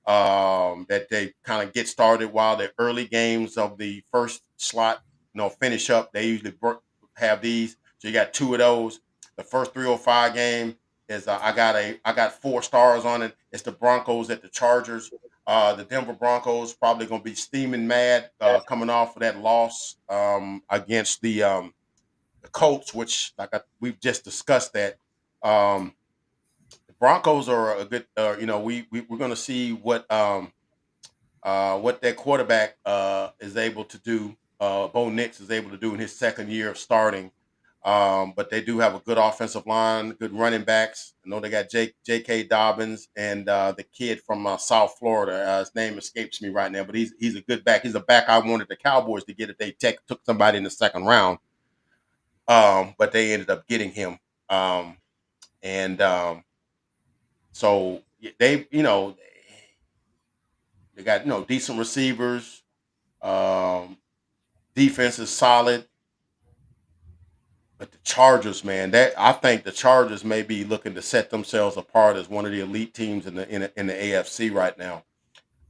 Speaker 1: that they kind of get started while the early games of the first slot, finish up. They usually have these. So you got two of those. The first 3:05 game is I got 4 stars on it. It's the Broncos at the Chargers. The Denver Broncos probably going to be steaming mad coming off of that loss against the Colts, which we've just discussed that. Um, the Broncos are a good. We're going to see what their quarterback is able to do. Bo Nix is able to do in his second year of starting. But they do have a good offensive line, good running backs. I know they got J.K. Dobbins and the kid from South Florida. His name escapes me right now, but he's a good back. He's a back I wanted the Cowboys to get if they took somebody in the second round. But they ended up getting him. And so they got decent receivers. Um, Defense is solid, but the Chargers, man, that I think the Chargers may be looking to set themselves apart as one of the elite teams in the AFC right now.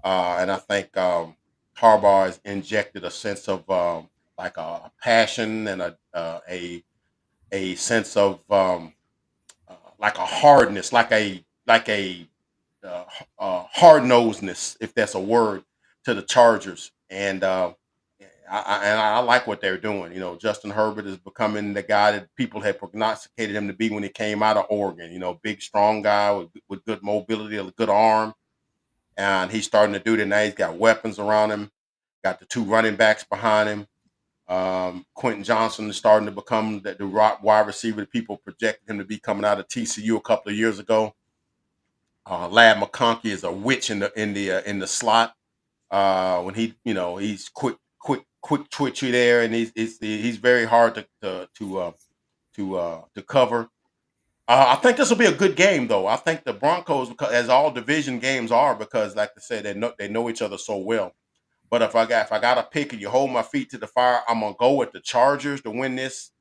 Speaker 1: And I think Harbaugh has injected a sense of like a passion and a sense of like a hardness, like a hard nosedness, if that's a word, to the Chargers. And I like what they're doing. You know, Justin Herbert is becoming the guy that people had prognosticated him to be when he came out of Oregon. You know, big, strong guy with good mobility, a good arm, and he's starting to do that now. He's got weapons around him. Got the two running backs behind him. Quentin Johnson is starting to become the wide receiver that people projected him to be coming out of TCU a couple of years ago. Lad McConkey is a witch in the slot. When he's quick twitchy there, and he's very hard to cover. I think this will be a good game, though. I think the Broncos, as all division games are, because like I said, they know each other so well. But if I got to pick and you hold my feet to the fire, I'm gonna go with the Chargers to win this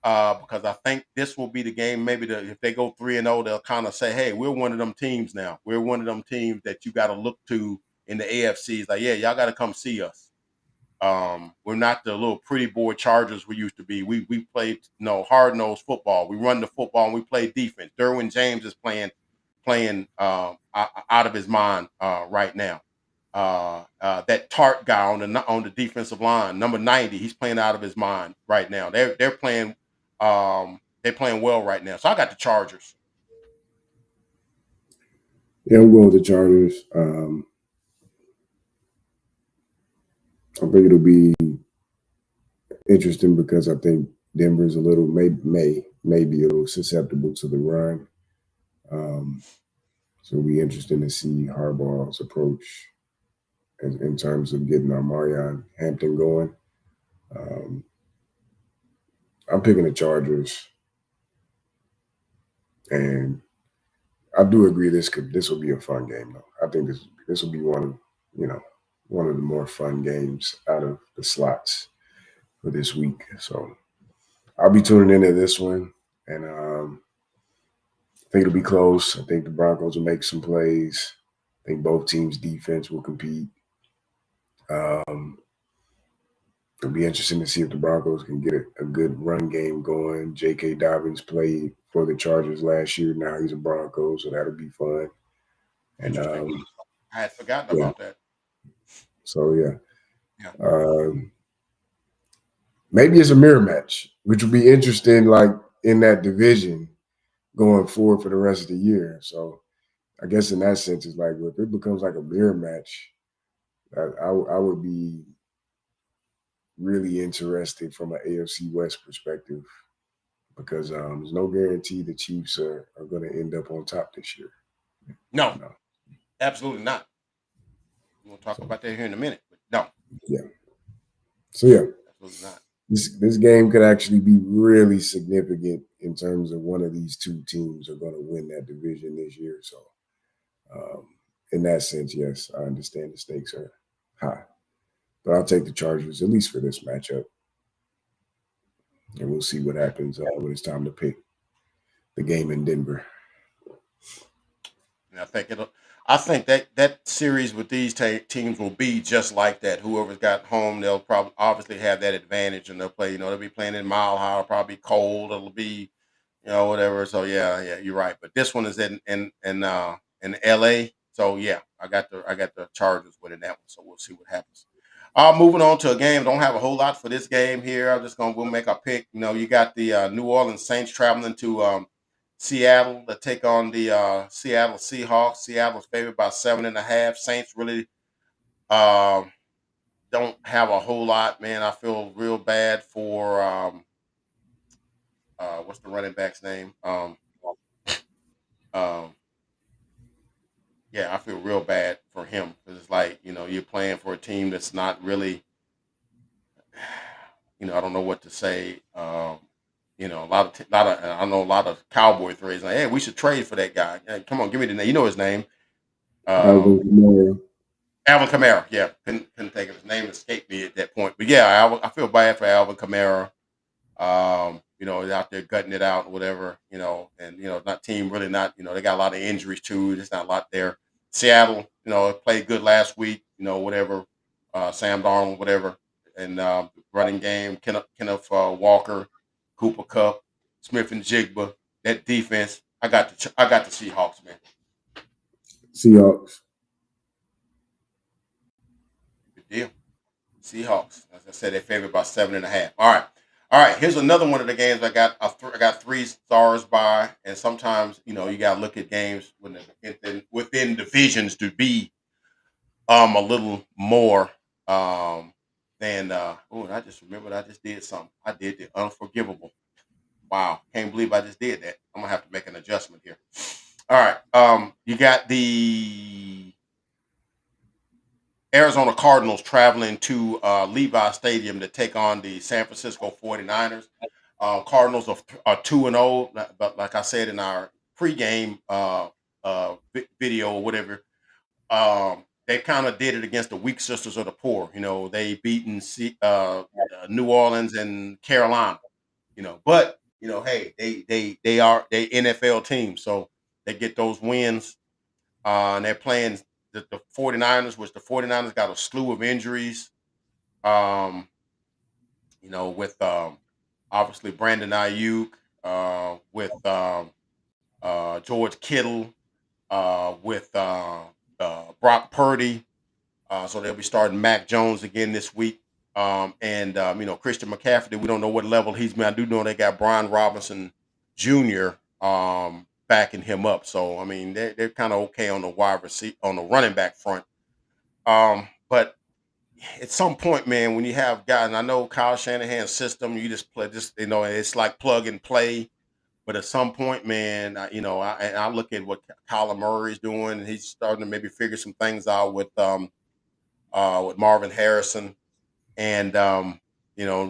Speaker 1: because I think this will be the game. Maybe if they go 3-0, they'll kind of say, "Hey, we're one of them teams now. We're one of them teams that you got to look to in the AFC. It's like, yeah, y'all got to come see us. We're not the little pretty boy Chargers we used to be. We played hard nosed football. We run the football and we play defense. Derwin James is playing out of his mind right now. That Tart guy on the defensive line, number 90, he's playing out of his mind right now. They're playing well right now. So I got the Chargers.
Speaker 2: Yeah, I'm going with the Chargers. I think it'll be interesting because I think Denver's a little maybe a little susceptible to the run. Um, so it'll be interesting to see Harbaugh's approach in terms of getting our Marion Hampton going. Um, I'm picking the Chargers, and I do agree this will be a fun game though. I think this will be you know one of the more fun games out of the slots for this week. So I'll be tuning into this one, and I think it'll be close. I think the Broncos will make some plays. I think both teams' defense will compete. Um, it'll be interesting to see if the Broncos can get a good run game going. J.K. Dobbins played for the Chargers last year. Now he's a Bronco, so that'll be fun. And
Speaker 1: Interesting. I had forgotten
Speaker 2: yeah,
Speaker 1: about that.
Speaker 2: so yeah,
Speaker 1: Yeah.
Speaker 2: um, maybe it's a mirror match, which will be interesting. Like in that division going forward for the rest of the year. So I guess in that sense, it's like if it becomes like a mirror match, I would be really interested from an AFC West perspective because there's no guarantee the Chiefs are going to end up on top this year.
Speaker 1: No,
Speaker 2: No.
Speaker 1: absolutely not. We'll talk
Speaker 2: So
Speaker 1: about that here in a minute. But no,
Speaker 2: yeah. So yeah,
Speaker 1: absolutely not.
Speaker 2: this game could actually be really significant in terms of one of these two teams are going to win that division this year. So um, in that sense, yes, I understand the stakes are high, but I'll take the Chargers at least for this matchup, and we'll see what
Speaker 1: Okay.
Speaker 2: happens when it's time to pick the game in Denver.
Speaker 1: And I think that series with these teams will be just like that. Whoever's got home, they'll probably obviously have that advantage, and they'll play. They'll be playing in Mile High. It'll probably be cold. It'll be whatever. So yeah, you're right. But this one is in LA. So yeah, I got the Chargers winning that one. So we'll see what happens. Moving on to a game. Don't have a whole lot for this game here. We'll make our pick. You got the New Orleans Saints traveling to Seattle to take on the Seattle Seahawks. Seattle's favored by 7.5. Saints really um, don't have a whole lot, man. I feel real bad for what's the running back's name? Um, yeah, I feel real bad for him because it's like you're playing for a team that's not really, I don't know what to say. I know a lot of Cowboy threads like, hey, we should trade for that guy. Hey, come on, give me the name. You know his name.
Speaker 2: Alvin
Speaker 1: Um,
Speaker 2: Kamara.
Speaker 1: Alvin Kamara. Yeah, couldn't think of his name. Escaped me at that point. But yeah, I feel bad for Alvin Kamara. He's out there gutting it out, whatever, and not team really not, they got a lot of injuries too. There's not a lot there. Seattle, played good last week, whatever, Sam Darnold, whatever, and running game, Kenneth Walker, Cooper Cup, Smith and Jigba, that defense. I got the Seahawks, man.
Speaker 2: Seahawks.
Speaker 1: Good deal. Seahawks. As I said, they favored by 7.5. All right. All right. Here's another one of the games I got 3 stars by, and sometimes you got to look at games within divisions to be a little more than oh, and I just remembered I just did something. I did the unforgivable. Wow, can't believe I just did that. I'm gonna have to make an adjustment here. All right. You got the Arizona Cardinals traveling to Levi Stadium to take on the San Francisco 49ers. Cardinals are 2-0, but like I said in our pregame video or whatever, they kind of did it against the weak sisters of the poor. They beaten New Orleans and Carolina. But hey, they are they NFL team, so they get those wins. And they're playing the 49ers, which the 49ers got a slew of injuries. Um, with obviously Brandon Ayuk, with George Kittle, with Brock Purdy. So they'll be starting Mac Jones again this week. And Christian McCaffrey, we don't know what level he's been. I do know they got Brian Robinson Jr. Backing him up. So I mean they're kind of okay on the on the running back front. But at some point, man, when you have guys, and I know Kyle Shanahan's system, you just play just it's like plug and play. But at some point, man, I look at what Kyler Murray's doing, and he's starting to maybe figure some things out with Marvin Harrison, and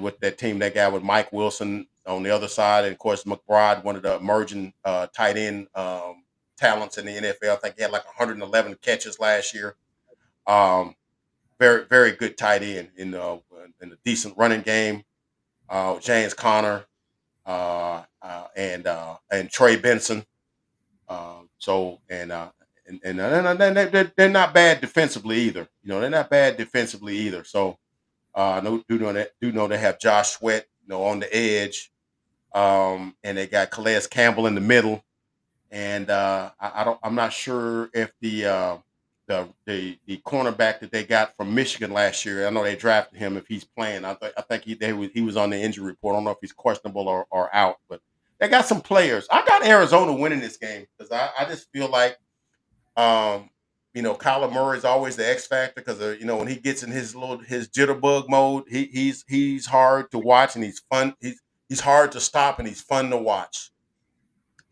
Speaker 1: with that team they got with Mike Wilson on the other side, and of course McBride, one of the emerging tight end talents in the NFL. I think he had like 111 catches last year. Um, very very good tight end in a decent running game. James Conner and Trey Benson. So and they're not bad defensively either. They're not bad defensively either. So do know they have Josh Sweat, on the edge, and they got Calais Campbell in the middle, and I'm not sure if the cornerback that they got from Michigan last year. I know they drafted him. If he's playing, I think he was on the injury report. I don't know if he's questionable or out, but they got some players. I got Arizona winning this game because I just feel like Kyler Murray is always the X factor because when he gets in his jitterbug mode, he's hard to watch and he's fun. He's hard to stop and he's fun to watch.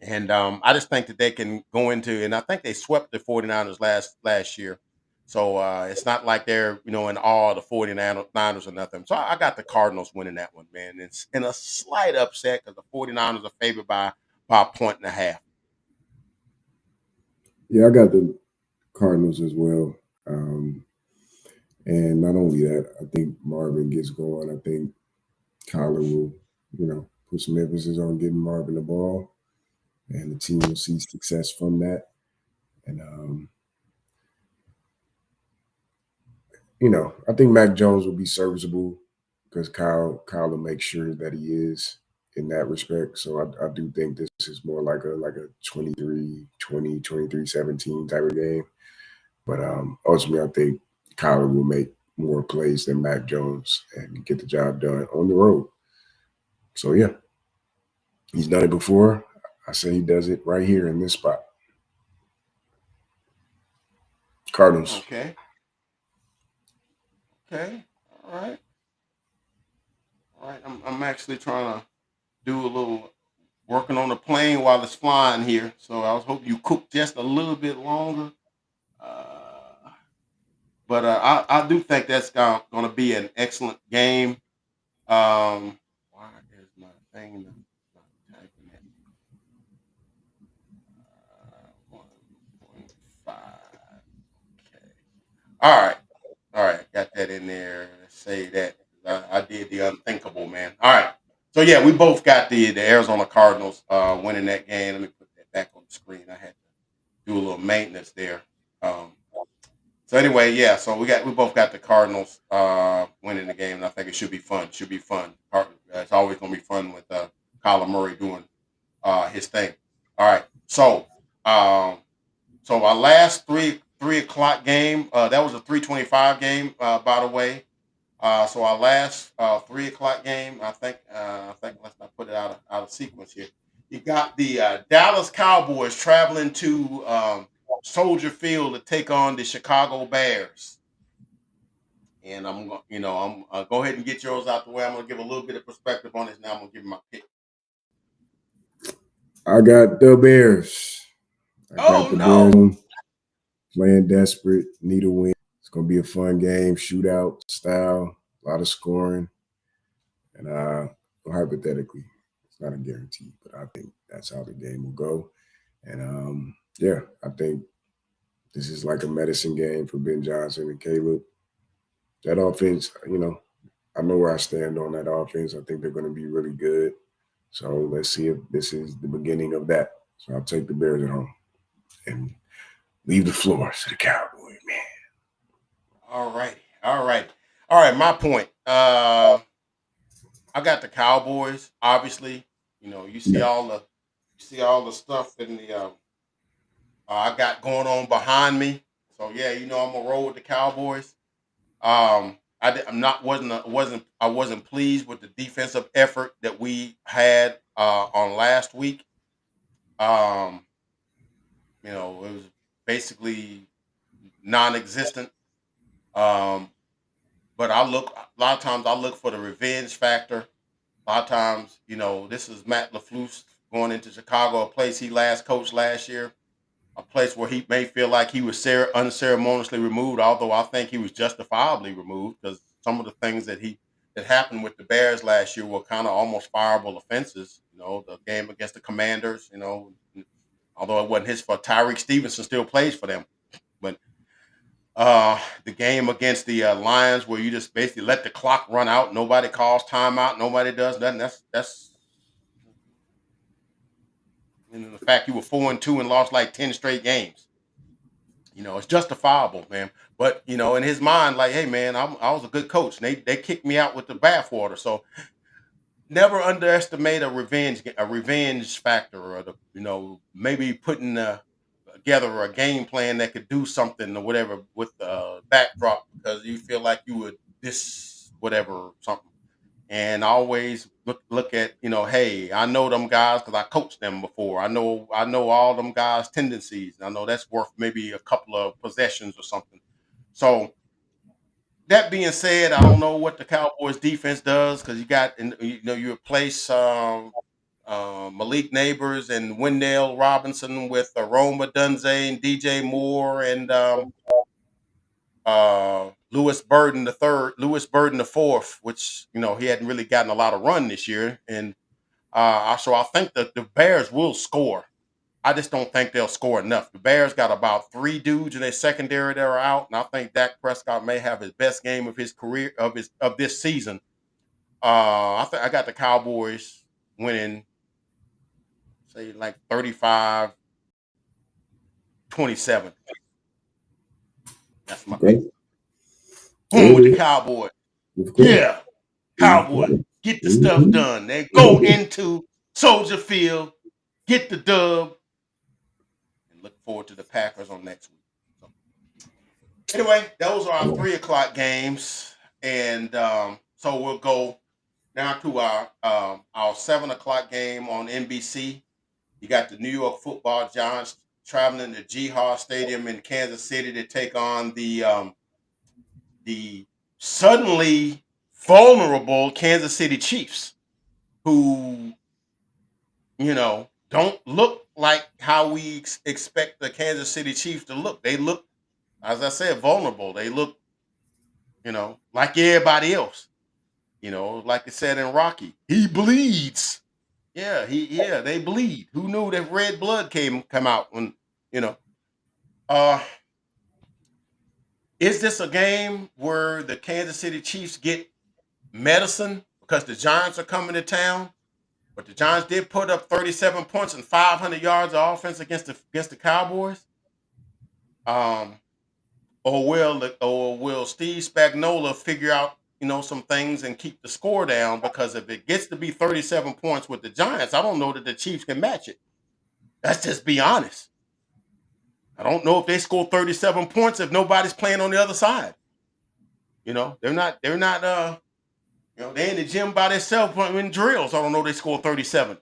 Speaker 1: And I just think that they can go into, and I think they swept the 49ers last year. So it's not like they're in awe of the 49ers or nothing. So I got the Cardinals winning that one, man. It's in a slight upset because the 49ers are favored by a point and a half.
Speaker 2: Yeah, I got the Cardinals as well. Um, and not only that, I think Marvin gets going. I think Kyler will, put some emphasis on getting Marvin the ball, and the team will see success from that. And I think Mac Jones will be serviceable because Kyle will make sure that he is in that respect. So I do think this is more like a 23-17 type of game. But ultimately, I think Kyler will make more plays than Mac Jones and get the job done on the road. So yeah, he's done it before. I say he does it right here in this spot. Cardinals.
Speaker 1: Okay. Okay. All right. All right. I'm actually trying to do a little working on the plane while it's flying here. So I was hoping you cook just a little bit longer. Uh, but I do think that's going to be an excellent game. Why is my thing not typing it? 1.5. Okay. All right. All right. Got that in there. Let's say that. I did the unthinkable, man. All right. So yeah, we both got the Arizona Cardinals winning that game. Let me put that back on the screen. I had to do a little maintenance there. Um, so anyway, yeah. So we both got the Cardinals winning the game, and I think it should be fun. Should be fun. It's always going to be fun with Kyler Murray doing his thing. All right. So, um, so our last three o'clock game, that was a 3:25 game, by the way. So our last 3 o'clock game, I think let's not put it out of sequence here. You got the Dallas Cowboys traveling to Soldier Field to take on the Chicago Bears. And I'm go ahead and get yours out the way. I'm gonna give a little bit of perspective on this. Now I'm gonna give my pick.
Speaker 2: I got the Bears. I got
Speaker 1: Oh
Speaker 2: the Bears
Speaker 1: no!
Speaker 2: home, playing desperate, need a win. It's gonna be a fun game, shootout style, a lot of scoring, and hypothetically, it's not a guarantee, but I think that's how the game will go. And yeah, I think this is like a medicine game for Ben Johnson and Caleb. That offense, I know where I stand on that offense. I think they're going to be really good. So let's see if this is the beginning of that. So I'll take the Bears at home and leave the floor to the Cowboy, man.
Speaker 1: All righty, all right, all right. My point. I got the Cowboys. Obviously,
Speaker 2: Yeah.
Speaker 1: you see all the stuff in the I got going on behind me. So yeah, I'm gonna roll with the Cowboys. I'm not wasn't pleased with the defensive effort that we had on last week. Um, it was basically non-existent. Um, but a lot of times I look for the revenge factor. A lot of times, this is Matt LaFleur going into Chicago, a place he last coached last year, a place where he may feel like he was unceremoniously removed, although I think he was justifiably removed because some of the things that happened with the Bears last year were kind of almost fireable offenses. The game against the Commanders, although it wasn't his fault, Tyreek Stevenson still plays for them. But the game against the Lions, where you just basically let the clock run out, nobody calls timeout, nobody does nothing. That's the fact you were 4-2 and lost like 10 straight games. It's justifiable, man. But in his mind, like, hey, man, I was a good coach. And they kicked me out with the bathwater. So never underestimate a revenge factor, or maybe putting together a game plan that could do something or whatever with the backdrop because you feel like you would this whatever something. And I always look at, hey, I know them guys because I coached them before. I know all them guys' tendencies. I know that's worth maybe a couple of possessions or something. So that being said, I don't know what the Cowboys defense does because you replace Malik Neighbors and Wendell Robinson with Aroma Dunze and DJ Moore and Lewis Burden the fourth, which he hadn't really gotten a lot of run this year, and so I think that the Bears will score. I just don't think they'll score enough. The Bears got about three dudes in their secondary that are out, and I think Dak Prescott may have his best game of his career of this season. I think I got the Cowboys winning, say like 35-27. That's my pick.
Speaker 2: Okay. There
Speaker 1: Going with the
Speaker 2: it is.
Speaker 1: Cowboys.
Speaker 2: Of course.
Speaker 1: Yeah,
Speaker 2: Of
Speaker 1: Cowboys.
Speaker 2: course.
Speaker 1: Get the stuff
Speaker 2: Mhm.
Speaker 1: done. They go into Soldier Field, get the dub, and look forward to the Packers on next week. So, anyway, those are our 3 o'clock games, and so we'll go now to our 7 o'clock game on NBC. You got the New York Football Giants traveling to Jihad Stadium in Kansas City to take on the suddenly vulnerable Kansas City Chiefs, who don't look like how we expect the Kansas City Chiefs to look. They look, as I said, vulnerable. They look, like everybody else. Like I said in Rocky, he bleeds. Yeah, they bleed. Who knew that red blood come out when you know? Uh, is this a game where the Kansas City Chiefs get medicine because the Giants are coming to town? But the Giants did put up 37 points and 500 yards of offense against the Cowboys. Um, or will Steve Spagnuolo figure out some things and keep the score down? Because if it gets to be 37 points with the Giants, I don't know that the Chiefs can match it. Let's just be honest. I don't know if they score 37 points if nobody's playing on the other side. They're in the gym by themselves in drills. I don't know they score 37.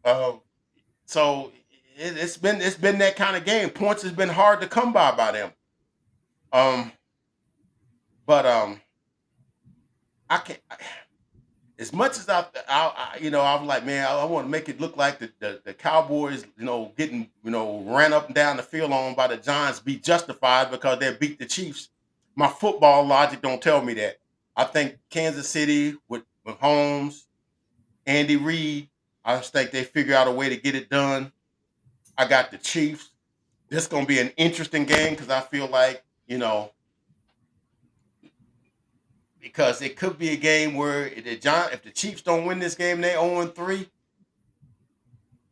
Speaker 1: Uh, so it's been that kind of game. Points has been hard to come by them. Um, but I can't. As much as I was like, man, I want to make it look like the Cowboys, getting ran up and down the field on by the Giants be justified because they beat the Chiefs. My football logic don't tell me that. I think Kansas City with Holmes, Andy Reid, I just think they figure out a way to get it done. I got the Chiefs. This is gonna be an interesting game because I feel like because it could be a game where if the Chiefs don't win this game, they 0-3.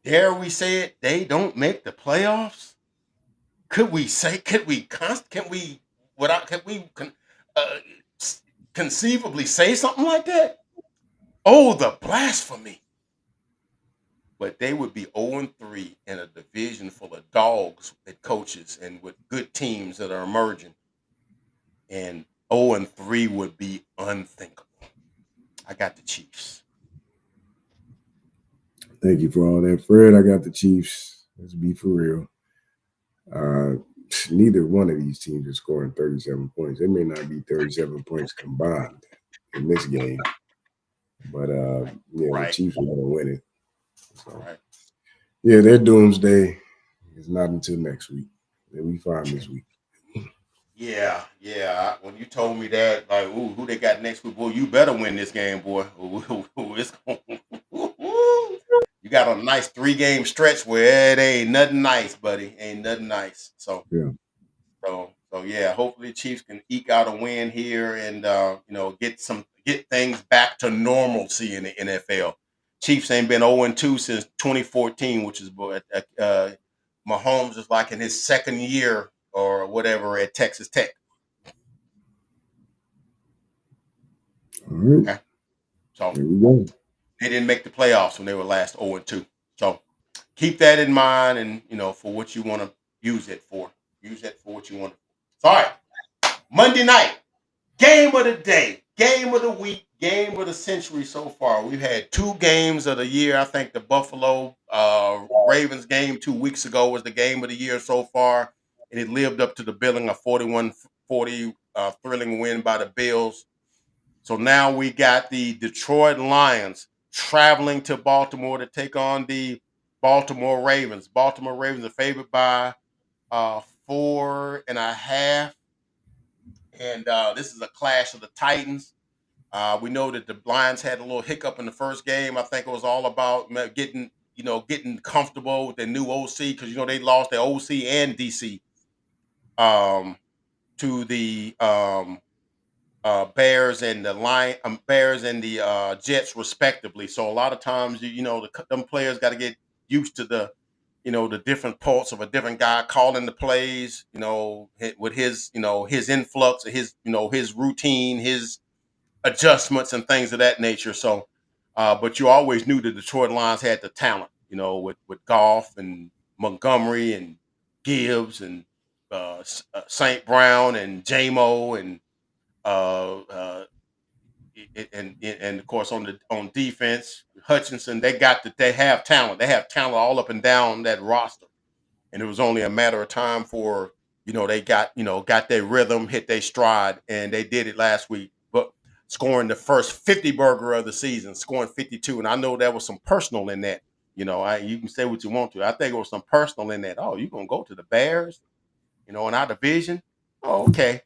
Speaker 1: Dare we say it? They don't make the playoffs. Could we say? Could we? Can we? Without? Can we? Uh, conceivably say something like that? Oh, the blasphemy! But they would be 0-3 in a division full of dogs and coaches and with good teams that are emerging. And 0-3 would be unthinkable. I got the Chiefs.
Speaker 2: Thank you for all that, Fred. I got the Chiefs. Let's be for real. Uh, Neither one of these teams is scoring 37 points. It may not be 37 points combined in this game, but yeah, the
Speaker 1: Right.
Speaker 2: Chiefs are going to win it. So,
Speaker 1: Right.
Speaker 2: yeah, their doomsday is not until next week. They'll be fine this week.
Speaker 1: Yeah, yeah. When you told me that, like, ooh, who they got next week, boy, you better win this game, boy. It's you got a nice 3-game stretch where it ain't nothing nice, buddy. Ain't nothing nice. So,
Speaker 2: Yeah.
Speaker 1: so yeah. Hopefully, the Chiefs can eke out a win here and get things back to normalcy in the NFL. Chiefs ain't been 0-2 since 2014, which is Mahomes is like in his second year or whatever at Texas Tech.
Speaker 2: All right.
Speaker 1: Okay. So
Speaker 2: There we go.
Speaker 1: they didn't make the playoffs when they were last 0-2. So keep that in mind and for what you want to use it for. Use that for what you want. So, all right. Monday night. Game of the day, game of the week, game of the century so far. We've had 2 games of the year. I think the Buffalo Ravens game 2 weeks ago was the game of the year so far, and it lived up to the billing of 41-40 thrilling win by the Bills. So now we got the Detroit Lions traveling to Baltimore to take on the Baltimore Ravens. Baltimore Ravens are favored by 4.5, and this is a clash of the Titans. We know that the Lions had a little hiccup in the first game. I think it was all about getting comfortable with their new OC because they lost their OC and DC um, to the Bears and the Jets respectively. So a lot of times, them players got to get used to the different parts of a different guy calling the plays. With his influx, his routine, his adjustments and things of that nature. So, but you always knew the Detroit Lions had the talent, with Goff and Montgomery and Gibbs and St. Brown and JMO and uh, uh, and of course on defense Hutchinson. They have talent. They have talent all up and down that roster, and it was only a matter of time for they got their rhythm, hit their stride, and they did it last week. But scoring the first 50 burger of the season, scoring 52, and I know there was some personal in that. You can say what you want to. I think it was some personal in that. Oh, you gonna go to the Bears, in our division? Oh, okay.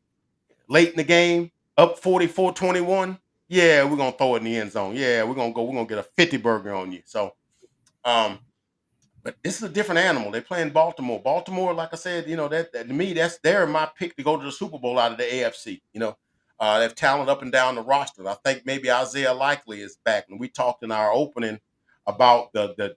Speaker 1: Late in the game, up 44-21. Yeah, we're gonna throw it in the end zone. Yeah, we're gonna go. We're gonna get a 50 burger on you. So, um, but this is a different animal. They're playing Baltimore. Baltimore, like I said, that to me, they're my pick to go to the Super Bowl out of the AFC. They have talent up and down the roster. I think maybe Isaiah Likely is back, and we talked in our opening about the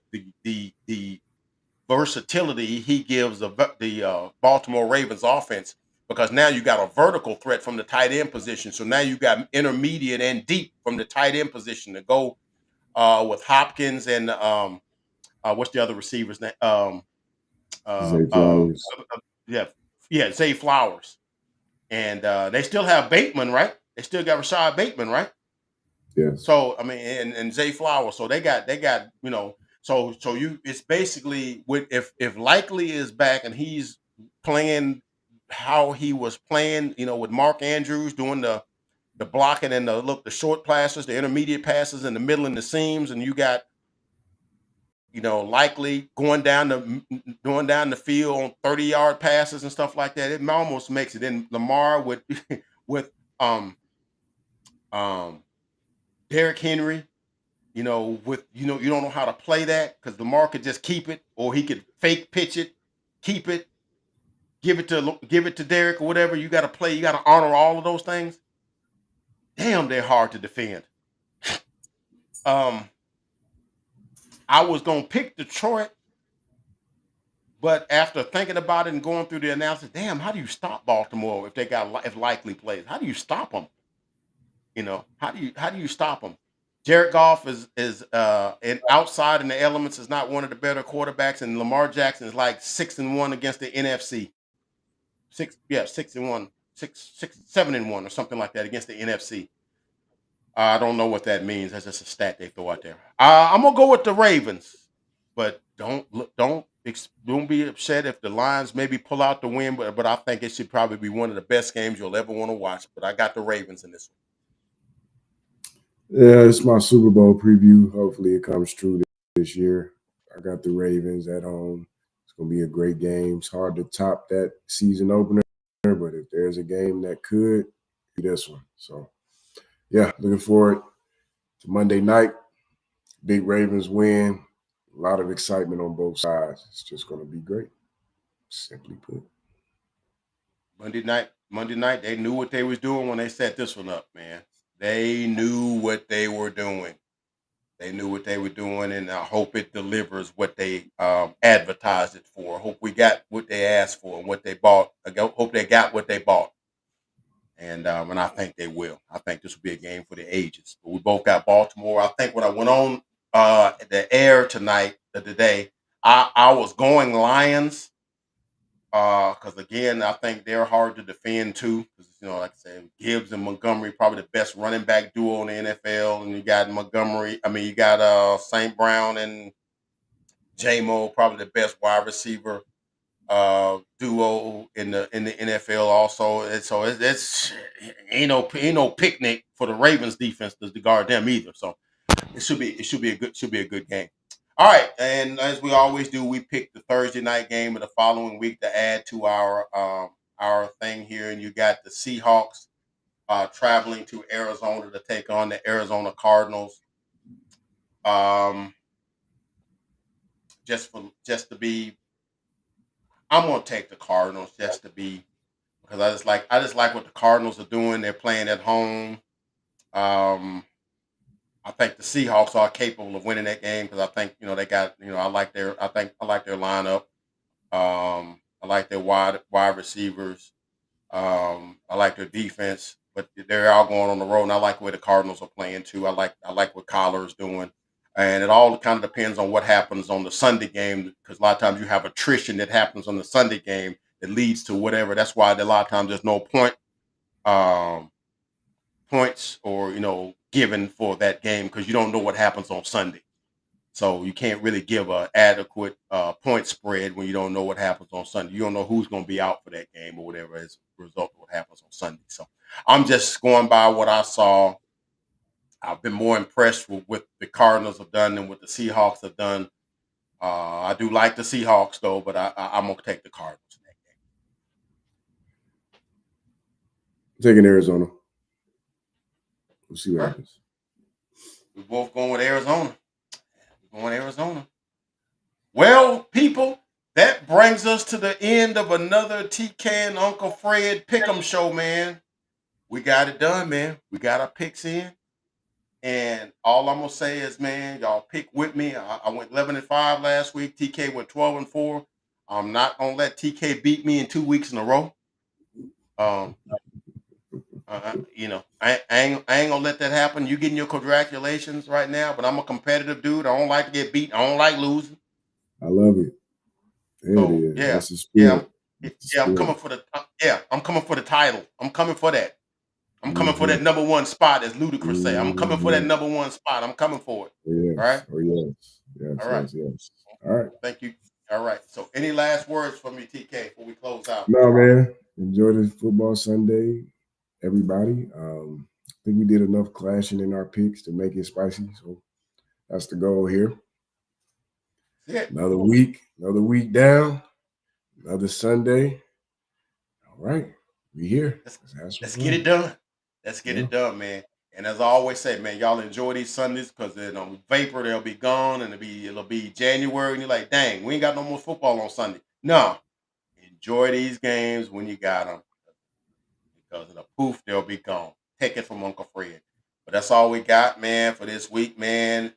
Speaker 1: versatility he gives the Baltimore Ravens offense because now you got a vertical threat from the tight end position. So now you got intermediate and deep from the tight end position to go with Hopkins and what's the other receiver's name? Uh,
Speaker 2: Zay
Speaker 1: uh,
Speaker 2: Flowers.
Speaker 1: yeah, yeah, Zay Flowers, and they still have Bateman, right? They still got Rashad Bateman, right?
Speaker 2: Yes.
Speaker 1: So I mean, and Zay Flowers. So they got So you it's basically with if Likely is back and he's playing how he was playing, with Mark Andrews doing the blocking and the short passes, the intermediate passes in the middle and the seams, and you got Likely going down the field on 30-yard passes and stuff like that. It almost makes it. Then Lamar with with um um Derrick Henry, with you don't know how to play that because Lamar could just keep it, or he could fake pitch it, keep it, give it to Derrick or whatever. You got to play. You got to honor all of those things. Damn, they're hard to defend. Um, I was gonna pick Detroit, but after thinking about it and going through the analysis, damn, how do you stop Baltimore if Likely plays? How do you stop them? How do you stop them? Jared Goff is and outside in the elements is not one of the better quarterbacks, and Lamar Jackson is like 6-1 against the NFC. 6-1, 7-1 or something like that against the NFC. I don't know what that means. That's just a stat they throw out there. I'm gonna go with the Ravens, but don't be upset if the Lions maybe pull out the win. But I think it should probably be one of the best games you'll ever want to watch. But I got the Ravens in this
Speaker 2: Yeah, it's my Super Bowl preview. Hopefully, it comes true this year. I got the Ravens at home. It's gonna be a great game. It's hard to top that season opener, but if there's a game that could, be this one. So, yeah, looking forward to Monday night. Big Ravens win. A lot of excitement on both sides. It's just gonna be great. Simply put.
Speaker 1: Monday night. Monday night, they knew what they was doing when they set this one up, man. They knew what they were doing. They knew what they were doing, and I hope it delivers what they advertised it for. I hope we got what they asked for and what they bought. Hope they got what they bought, and I think they will. I think this will be a game for the ages. But we both got Baltimore. I think when I went on the air today, I was going Lions because again, I think they're hard to defend too. Because like I said, Gibbs and Montgomery probably the best running back duo in the NFL, and you got Montgomery. I mean, you got Saint Brown and J-Mo, probably the best wide receiver duo in the NFL. Also, and so it's ain't no picnic for the Ravens defense to guard them either. So it should be a good game. All right, and as we always do, we pick the Thursday night game of the following week to add to our thing here, and you got the Seahawks traveling to Arizona to take on the Arizona Cardinals. Um, just to be, I'm gonna take the Cardinals just to be because I just like what the Cardinals are doing. They're playing at home. Um, I think the Seahawks are capable of winning that game because I think they got I like their lineup. I like their wide receivers. I like their defense, but they're all going on the road, and I like where the Cardinals are playing too. I like what Kyler is doing, and it all kind of depends on what happens on the Sunday game because a lot of times you have attrition that happens on the Sunday game that leads to whatever. That's why a lot of times there's no um, points or given for that game because you don't know what happens on Sunday. So you can't really give a adequate point spread when you don't know what happens on Sunday. You don't know who's going to be out for that game or whatever as a result of what happens on Sunday. So I'm just going by what I saw. I've been more impressed with what the Cardinals have done than what the Seahawks have done. I do like the Seahawks though, but I'm gonna take the Cardinals in that
Speaker 2: Taking Arizona. We'll see what
Speaker 1: game. All right,
Speaker 2: happens.
Speaker 1: we're both going with Arizona. We're going Arizona. Well, people, that brings us to the end of another TK and Uncle Fred Pick'em show, man. We got it done, man. We got our picks in. And all I'm gonna say is, man, y'all pick with me. I went 11-5 last week. TK went 12-4. I'm not gonna let TK beat me in 2 weeks in a row. Um, I ain't gonna let that happen. You getting your congratulations right now, but I'm a competitive dude. I don't like to get beat. I don't like losing.
Speaker 2: I love it. There it
Speaker 1: So
Speaker 2: is.
Speaker 1: yeah,
Speaker 2: That's the
Speaker 1: yeah,
Speaker 2: spirit. That's the
Speaker 1: I'm coming
Speaker 2: spirit.
Speaker 1: for the I'm coming for the title. I'm coming for that. I'm coming for
Speaker 2: Mm-hmm.
Speaker 1: that number one spot, as Ludacris say. I'm coming for that
Speaker 2: Mm-hmm.
Speaker 1: number one spot. I'm coming for it. All
Speaker 2: Yes.
Speaker 1: right,
Speaker 2: Oh yes. Yes.
Speaker 1: all right.
Speaker 2: Yes. Yes. All right.
Speaker 1: Thank you. All right. So, any last words from me, TK, before we close out?
Speaker 2: No, man. Enjoy this football Sunday, everybody. I think we did enough clashing in our picks to make it spicy. So that's the goal here.
Speaker 1: That's it.
Speaker 2: Another week down, another Sunday. All right. We here.
Speaker 1: Let's
Speaker 2: Let's have some
Speaker 1: let's get it
Speaker 2: fun.
Speaker 1: done. Let's get
Speaker 2: Yeah.
Speaker 1: it done, man. And as I always say, man, y'all enjoy these Sundays because then vapor they'll be gone and it'll be January and you're like, dang, we ain't got no more football on Sunday. No, enjoy these games when you got them because in a poof they'll be gone. Take it from Uncle Fred. But that's all we got, man, for this week, man.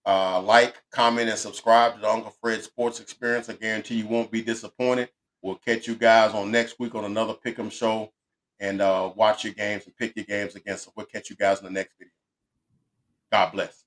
Speaker 1: Like, comment, and subscribe to the Uncle Fred Sports Experience. I guarantee you won't be disappointed. We'll catch you guys on next week on another Pick'em show and watch your games and pick your games against. So we'll catch you guys in the next video. God bless.